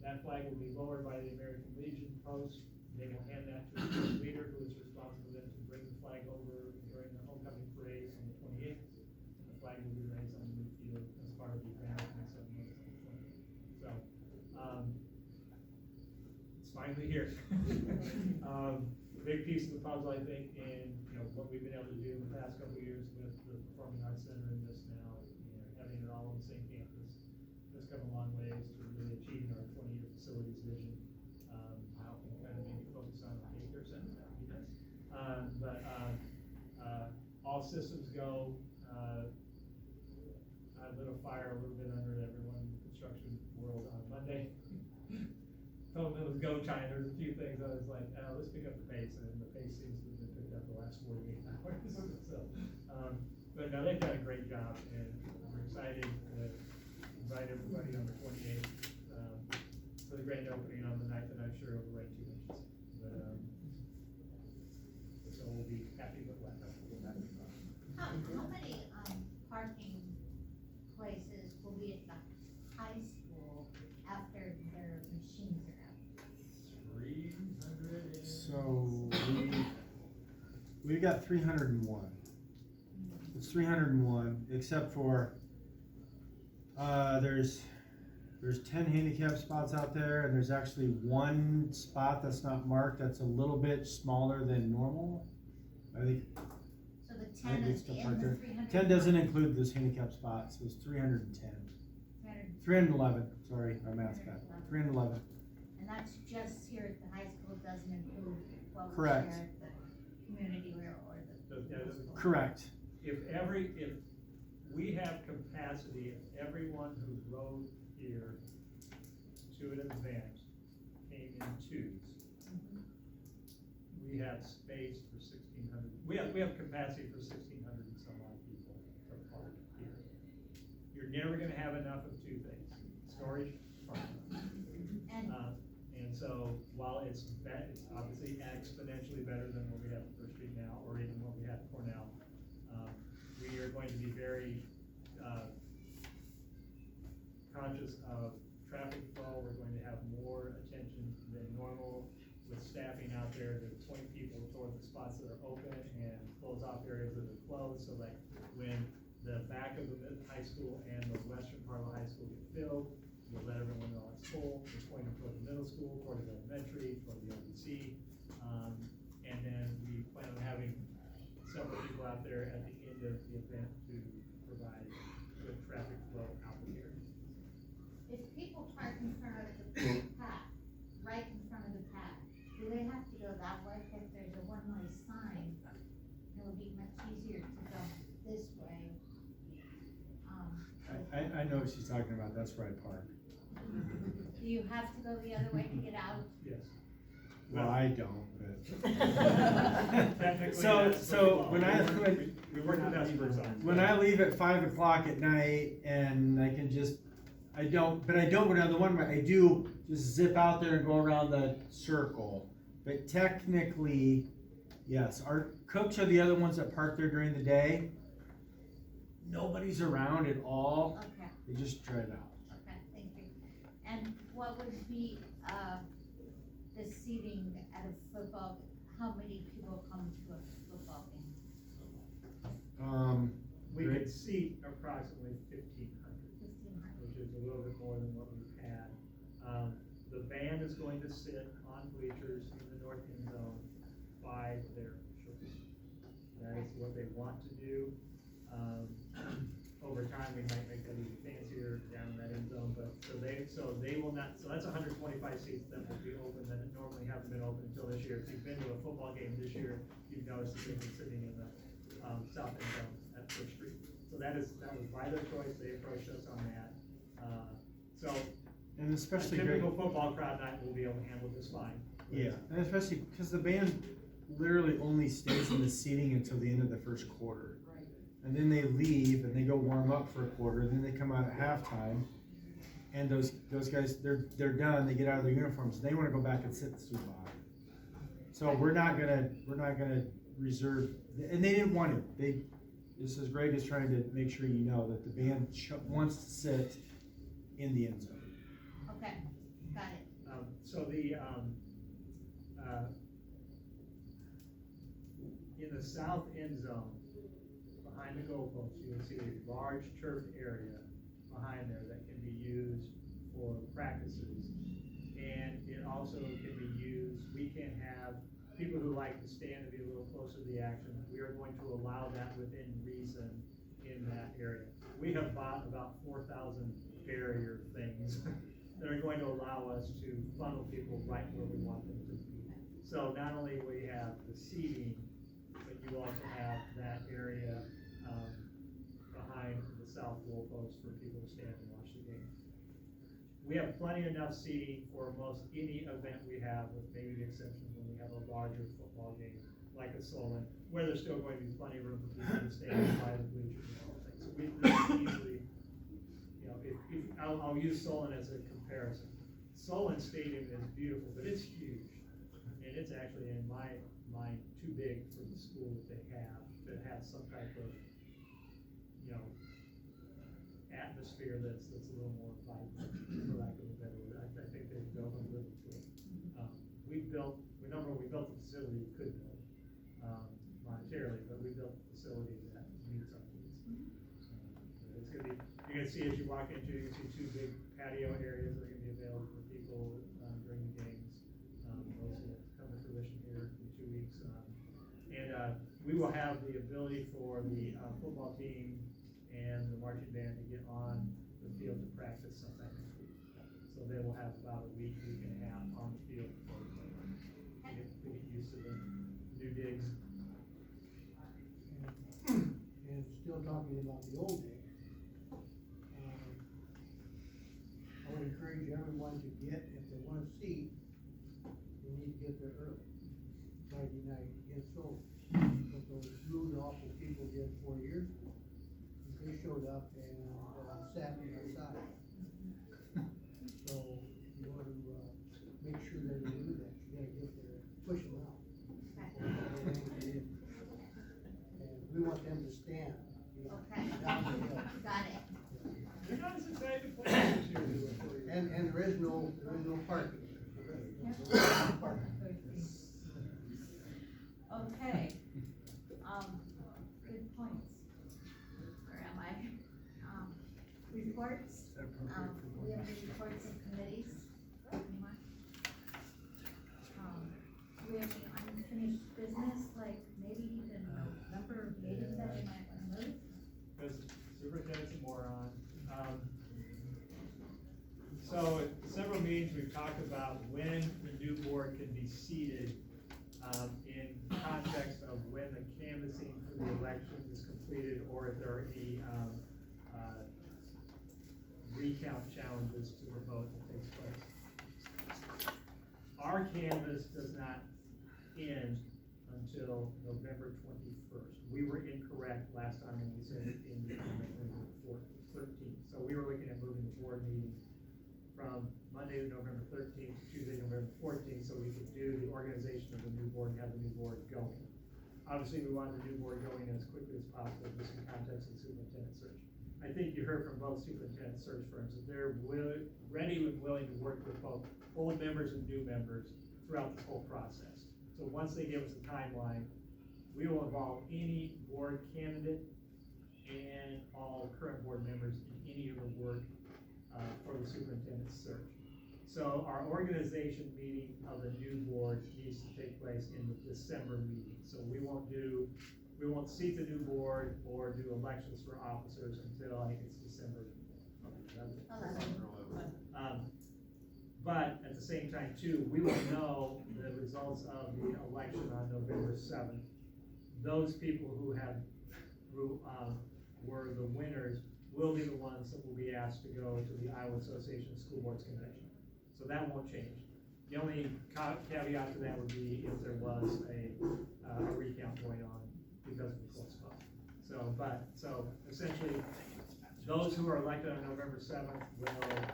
S5: That flag will be lowered by the American Legion post. They will hand that to the leader, who is responsible then to bring the flag over during the homecoming parade on the 28th. And the flag will be raised on the new field as part of the grand opening ceremony on the 28th. So, it's finally here. A big piece of the puzzle, I think, in what we've been able to do in the past couple of years with the Performing Arts Center and this now, having it all on the same campus, has come a long ways to really achieving our 20-year facilities vision. How can we kind of maybe focus on the daycare center? That would be nice. But all systems go. I lit a fire a little bit under everyone in the construction go time, there's a few things I was like, let's pick up the pace, and the pace seems to have been picked up the last 48 hours, so. But no, they've done a great job, and we're excited to invite everybody on the 28th, for the grand opening on the 9th, and I'm sure it'll rain 2 inches. But, so we'll be happy with that.
S1: How many, parking places will be at the high school after their machines are out?
S5: 300.
S6: So we've got 301. It's 301, except for, there's 10 handicap spots out there, and there's actually one spot that's not marked, that's a little bit smaller than normal. I think,
S1: So the
S6: I
S1: 10
S6: think
S1: is
S6: it's still
S1: in
S6: parked
S1: the
S6: there.
S1: 300?
S6: 10 doesn't include those handicap spots, so it's 310. 311, sorry, my math's bad. 311.
S1: And that's just here at the high school, doesn't include what we
S6: Correct.
S1: share at the community or the.
S6: Correct.
S5: If we have capacity, if everyone who rode here to an event came in twos, we have space for 1,600, we have capacity for 1,600 and some odd people to park here. You're never gonna have enough of two things, storage, parking. And so, while it's obviously exponentially better than what we have at First Street now, or even what we have at Cornell, we are going to be very, conscious of traffic flow. We're going to have more attention than normal with staffing out there to point people toward the spots that are open and close off areas that are closed, so that when the back of the high school and the western part of the high school get filled, we'll let everyone know it's full. We're pointing toward the middle school, toward the elementary, toward the OBC. And then we plan on having several people out there at the end of the event to provide good traffic flow out here.
S1: If people park in front of the path, right in front of the path, do they have to go that way? If there's a one-way sign, it would be much easier to go this way.
S6: I know what she's talking about, that's where I park.
S1: Do you have to go the other way to get out?
S5: Yes.
S6: Well, I don't, but.
S5: Technically,
S6: So,
S5: that's
S6: so
S5: the law.
S6: when
S5: We work with experts on it.
S6: when I leave at 5 o'clock at night and I can just, I don't go down the one way, I do just zip out there and go around the circle. But technically, yes, our cooks are the other ones that park there during the day. Nobody's around at all,
S1: Okay,
S6: they just drive out.
S1: okay, thank you. And what would be, the seating at a football, how many people come to a football game?
S5: We
S6: Great.
S5: could seat approximately 1,500,
S1: 1,500.
S5: which is a little bit more than what we've had. The band is going to sit on bleachers in the north end zone by their church. That is what they want to do. Over time, we might make that even fancier down in that end zone, but, so they will not, so that's 125 seats that will be open, that normally haven't been open until this year. If you've been to a football game this year, you've noticed that they've been sitting in the, south end zone at First Street. So that was by their choice, they approached us on that. So,
S6: And
S5: a
S6: especially great.
S5: typical football crowd night will be able to handle this fine.
S6: Yeah, and especially because the band literally only stays in the seating until the end of the first quarter.
S2: Right.
S6: And then they leave and they go warm up for a quarter, then they come out at halftime. And those guys, they're done, they get out of their uniforms, they wanna go back and sit in the student body. So we're not gonna reserve, and they didn't want to, just as Greg is trying to make sure you know that the band wants to sit in the end zone.
S1: Okay, got it.
S5: So in the south end zone, behind the goalpost, you will see a large turf area behind there that can be used for practices. And it also can be used, we can have people who like to stand and be a little closer to the action. We are going to allow that within reason in that area. We have bought about 4,000 barrier things that are going to allow us to funnel people right where we want them to be. So not only will you have the seating, but you also have that area behind the south wall post for people to stand and watch the game. we have plenty enough seating for most any event we have, with maybe the exception when we have a larger football game, like a Solon, where there's still going to be plenty of room for people to stand by the bleachers and all things. So we really easily, you know, I'll use Solon as a comparison. Solon Stadium is beautiful, but it's huge, and it's actually, in my mind, too big for the school that they have, to have some type of, you know, atmosphere that's a little more vibrant, for lack of a better word. I think they've built a little to it. We built the facility we could build, monetarily, but we built the facility that meets our needs. It's gonna be, you're gonna see as you walk into, you see two big patio areas that are gonna be available for people, during the games. Those will come to fruition here in 2 weeks. We will have the ability for the, football team and the marching band to get on the field to practice sometime next week. So they will have about a week and a half on the field before we play. We get used to the new digs.
S9: And still talking about the old days, I would encourage everyone to get, if they want a seat, they need to get there early, Friday night against Solon. But those rude, awful people did 4 years ago, they showed up and sat on our side. So you want to make sure that you do that, you gotta get there, push them out. And we want them to stand, you know,
S1: Okay.
S9: down the hill.
S1: Got it.
S5: You're not as excited to play this year as you were 4 years ago.
S9: And there is no parking. There is no parking.
S1: Okay, good points. Where am I? Reports, we have the reports of committees. Anyone? We have any unfinished business, like maybe even a number of meetings that we might wanna move?
S5: Because superintendent's a moron. So at several meetings, we've talked about when the new board can be seated, in context of when the canvassing for the election is completed, or if there are any, recount challenges to the vote that takes place. Our canvass does not end until November 21st. We were incorrect last time when we said it ended on November 13th. So we were looking at moving the board meeting from Monday to November 13th to Tuesday, November 14th, so we could do the organization of the new board and have the new board going. Obviously, we wanted the new board going as quickly as possible, just in context of the superintendent search. I think you heard from both superintendent search firms that they're ready and willing to work with both old members and new members throughout this whole process. So once they give us a timeline, we will involve any board candidate and all current board members in any of the work for the superintendent's search. So our organization meeting of the new board needs to take place in the December meeting. So we won't seat the new board or do elections for officers until I think it's December 11th. But at the same time too, we will know the results of the election on November 7th. Those people who were the winners will be the ones that will be asked to go to the Iowa Association of School Boards Convention. So that won't change. The only caveat to that would be if there was a recount going on because of the close vote. So essentially, those who are elected on November 7th will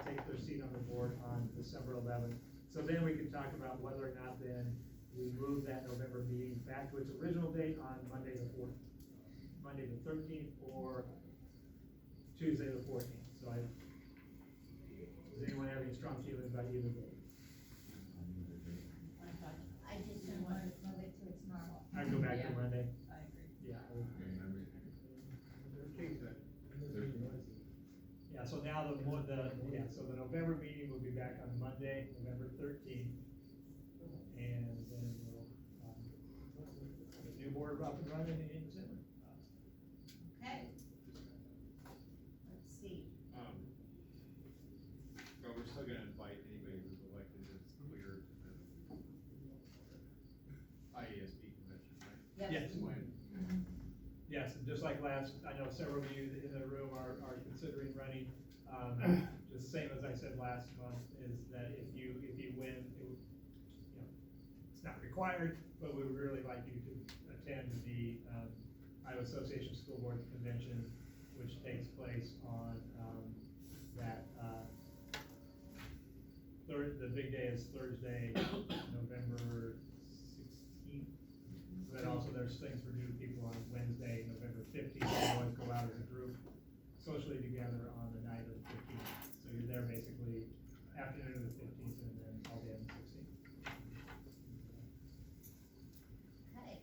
S5: take their seat on the board on December 11th. So then we can talk about whether or not then we move that November meeting back to its original date on Monday the 13th, or Tuesday the 14th. So does anyone have any strong feelings about either date?
S1: I just didn't want to move it to its normal.
S5: I go back to
S2: Yeah.
S5: Monday.
S2: I agree.
S5: Yeah, I would. Yeah, so now so the November meeting will be back on Monday, November 13th. And then we'll, the new board up and running in December.
S1: Okay. Let's see.
S7: But we're still gonna invite anybody who's elected that's clear to the IASP convention, right?
S5: Yes.
S7: When?
S5: Yes, and just like I know several of you in the room are considering running, just the same as I said last month, is that if you win, it would, it's not required, but we would really like you to attend the, Iowa Association of School Boards Convention, which takes place on, the big day is Thursday, November 16th. But also there's things for new people on Wednesday, November 15th. We always go out as a group socially together on the night of the 15th. So you're there basically afternoon of the 15th and then all day on the 16th.
S1: Okay.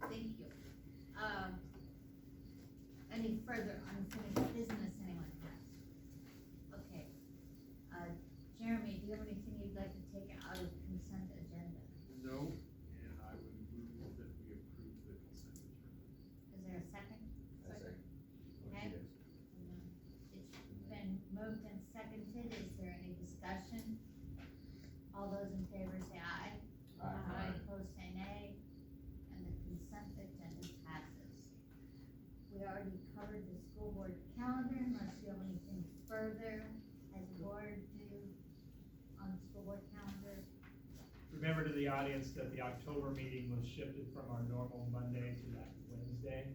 S1: Thank you. Any further unfinished business anyone has? Okay. Jeremy, do you have anything you'd like to take out of consent agenda?
S7: No, and I would move that we approve the consent agenda.
S1: Is there a second?
S12: Second.
S1: Okay. It's been moved and seconded. Is there any discussion? All those in favor say aye.
S12: Aye.
S1: Opposed say nay. And the consent agenda passes. We already covered the school board calendar, unless you have anything further as a board to, on the school board calendar.
S5: Remember to the audience that the October meeting was shifted from our normal Monday to that Wednesday.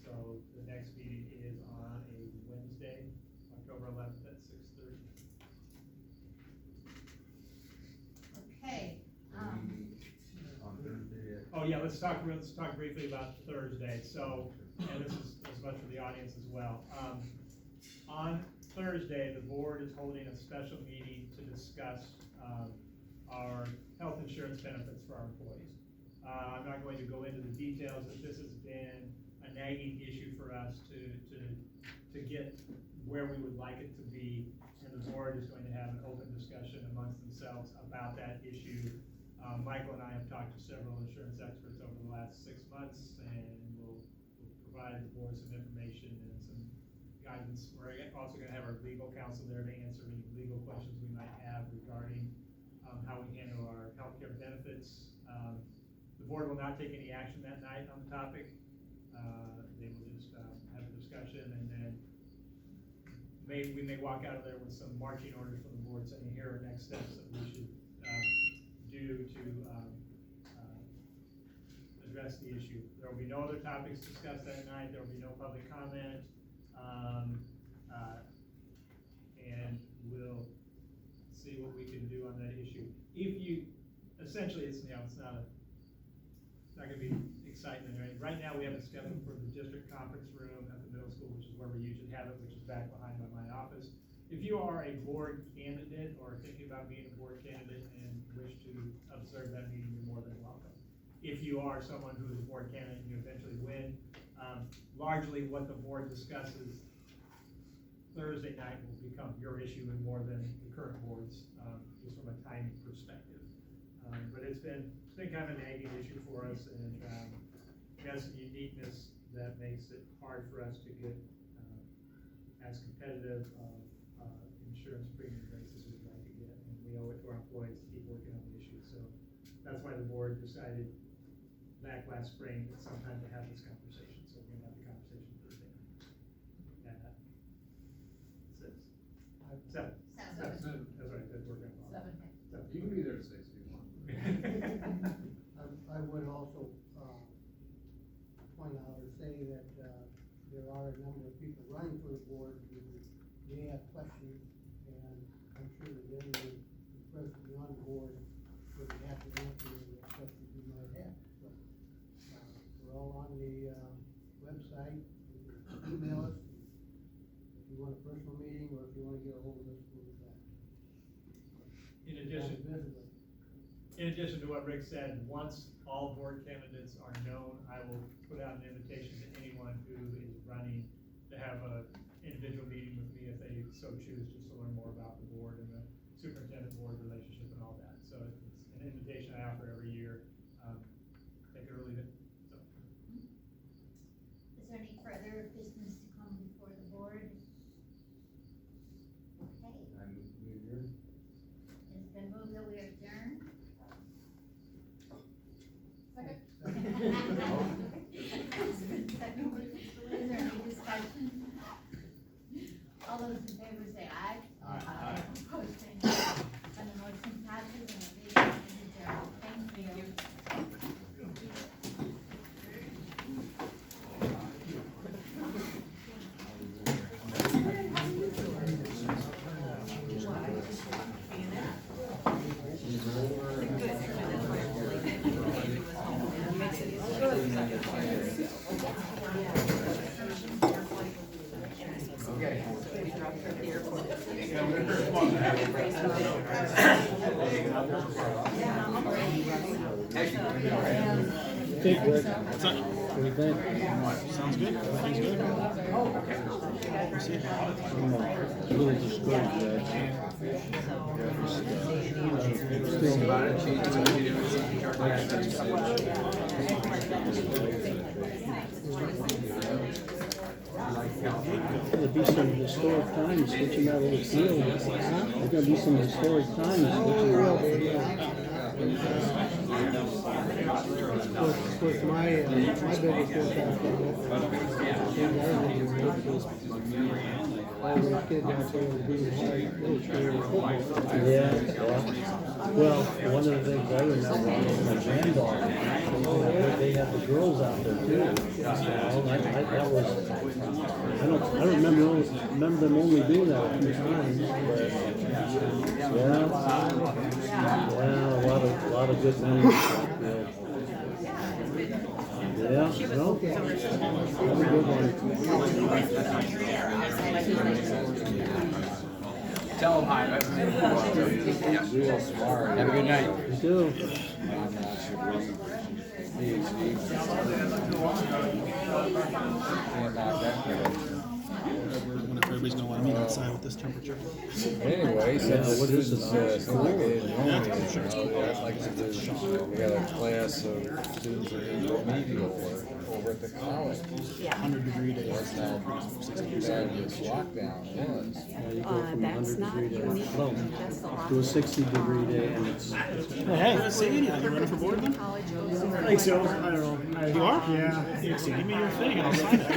S5: So the next meeting is on a Wednesday, October 11th at 6:30.
S1: Okay,
S12: On Thursday.
S5: Oh yeah, let's talk briefly about Thursday. So, and this is as much for the audience as well. On Thursday, the board is holding a special meeting to discuss, our health insurance benefits for our employees. I'm not going to go into the details, but this has been a nagging issue for us to get where we would like it to be. And the board is going to have an open discussion amongst themselves about that issue. Michael and I have talked to several insurance experts over the last 6 months, and we'll provide the board some information and some guidance. We're also gonna have our legal counsel there to answer any legal questions we might have regarding how we handle our healthcare benefits. The board will not take any action that night on the topic. They will just have a discussion, and then we may walk out of there with some marching orders from the board saying, here are next steps that we should do to address the issue. There will be no other topics discussed that night. There will be no public comment. And we'll see what we can do on that issue. If you, essentially, it's not gonna be excitement or anything. Right now, we have it scheduled for the district conference room at the middle school, which is where we usually have it, which is back behind by my office. If you are a board candidate or thinking about being a board candidate and wish to observe that meeting, you're more than welcome. If you are someone who is a board candidate and you eventually win, largely what the board discusses Thursday night will become your issue and more than the current board's, just from a timing perspective. But it's been kind of a nagging issue for us, and it has some uniqueness that makes it hard for us to get as competitive insurance premium rates as we'd like to get, and we owe it to our employees to keep working on the issue. So that's why the board decided back last spring that sometime to have this conversation. So we're gonna have the conversation Thursday night. At 6. 7.
S1: Sounds good.
S5: That's right, that's working well.
S2: 7.
S7: You can be there at 6 if you want.
S9: I would also, point out or say that, there are a number of people running for the board who may have questions, and I'm sure that any of the president on the board would be happy to answer any questions you might have. So, we're all on the, website, you can email us, if you want a personal meeting, or if you wanna get a hold of us, we'll do that.
S5: In addition to what Rick said, once all board candidates are known, I will put out an invitation to anyone who is running to have a individual meeting with me if they so choose, just to learn more about the board and the superintendent board relationship and all that. So it's an invitation I offer every year. Take it or leave it. So.
S1: Is there any further business to come before the board? Okay,
S12: I move we adjourn.
S1: it's been moved that we adjourn.
S2: Second.
S1: Is there any discussion? All those
S9: Take Rick. What's up? What do you think?
S6: Sounds good. Everything's good.
S9: I'm a little discouraged, There'll be some historic times switching out of the field. There's gonna be some historic times switching out. With my biggest impact on all those kids out there being hard. Yeah. Well, one of the things I remember was my granddaughter, they had the girls out there too. That was, I don't remember them only doing that a few times, but a lot of good ones. Yeah, no, have a good one.
S13: Tell them hi. Real smart. Have a good night.
S9: You too.
S6: Everybody's gonna want to meet outside with this temperature.
S13: Anyway, since
S9: what is
S13: this is we got a class of students that are remedial work over at the college.
S6: 100-degree days.
S13: That's how bad this lockdown was.
S9: You go from 100-degree day, well, to a 60-degree day, and it's.
S6: Hey, see you running for board then?
S9: I think so. I don't know.
S6: You are?
S9: Yeah.
S6: Give me your thing and I'll sign it.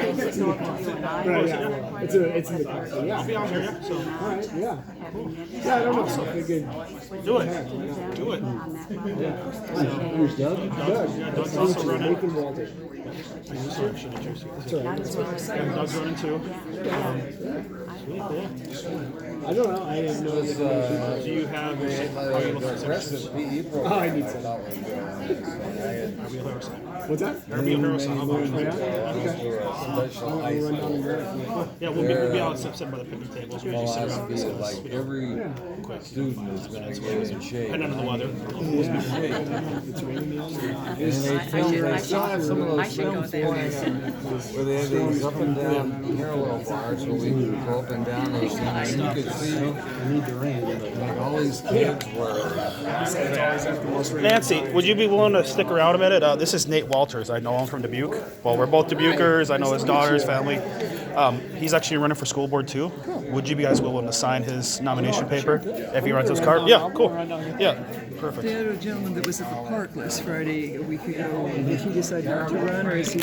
S9: Right, yeah. It's in the car. Yeah.
S6: I'll be out here, so.
S9: All right. Yeah. Yeah, I don't know. I figured.
S6: Do it. Do it.
S9: Yeah. Who's Doug? Doug.
S6: Yeah, Doug's also running.
S9: Nathan Walter.
S6: That's all right.
S9: That's
S6: Doug's running too.
S9: I don't know. I didn't know.
S6: Do you have
S13: The rest of the PE program,
S9: Oh, I need
S13: I
S9: some.
S13: thought was good.
S9: What's that?
S6: There'll be a hero sign.
S9: Oh, yeah?
S13: Special high school.
S6: Yeah, we'll be out sitting by the picnic tables. We just sit around and
S13: Philosophy
S6: discuss.
S13: is like every student is gonna get in shape.
S6: Depending on the weather.
S13: I still have some of those films playing where they have these up and down parallel bars where we could go up and down those things. And you could see like all these kids were.
S14: Nancy, would you be willing to stick around a minute? This is Nate Walters. I know him from Dubuque. Well, we're both Dubuquers. I know his daughter, his family. He's actually running for school board too. Would you guys be willing to sign his nomination paper if he runs his card? Yeah, cool. Yeah, perfect.
S15: The other gentleman that was at the park last Friday, a week ago, did he decide not to run, or is he?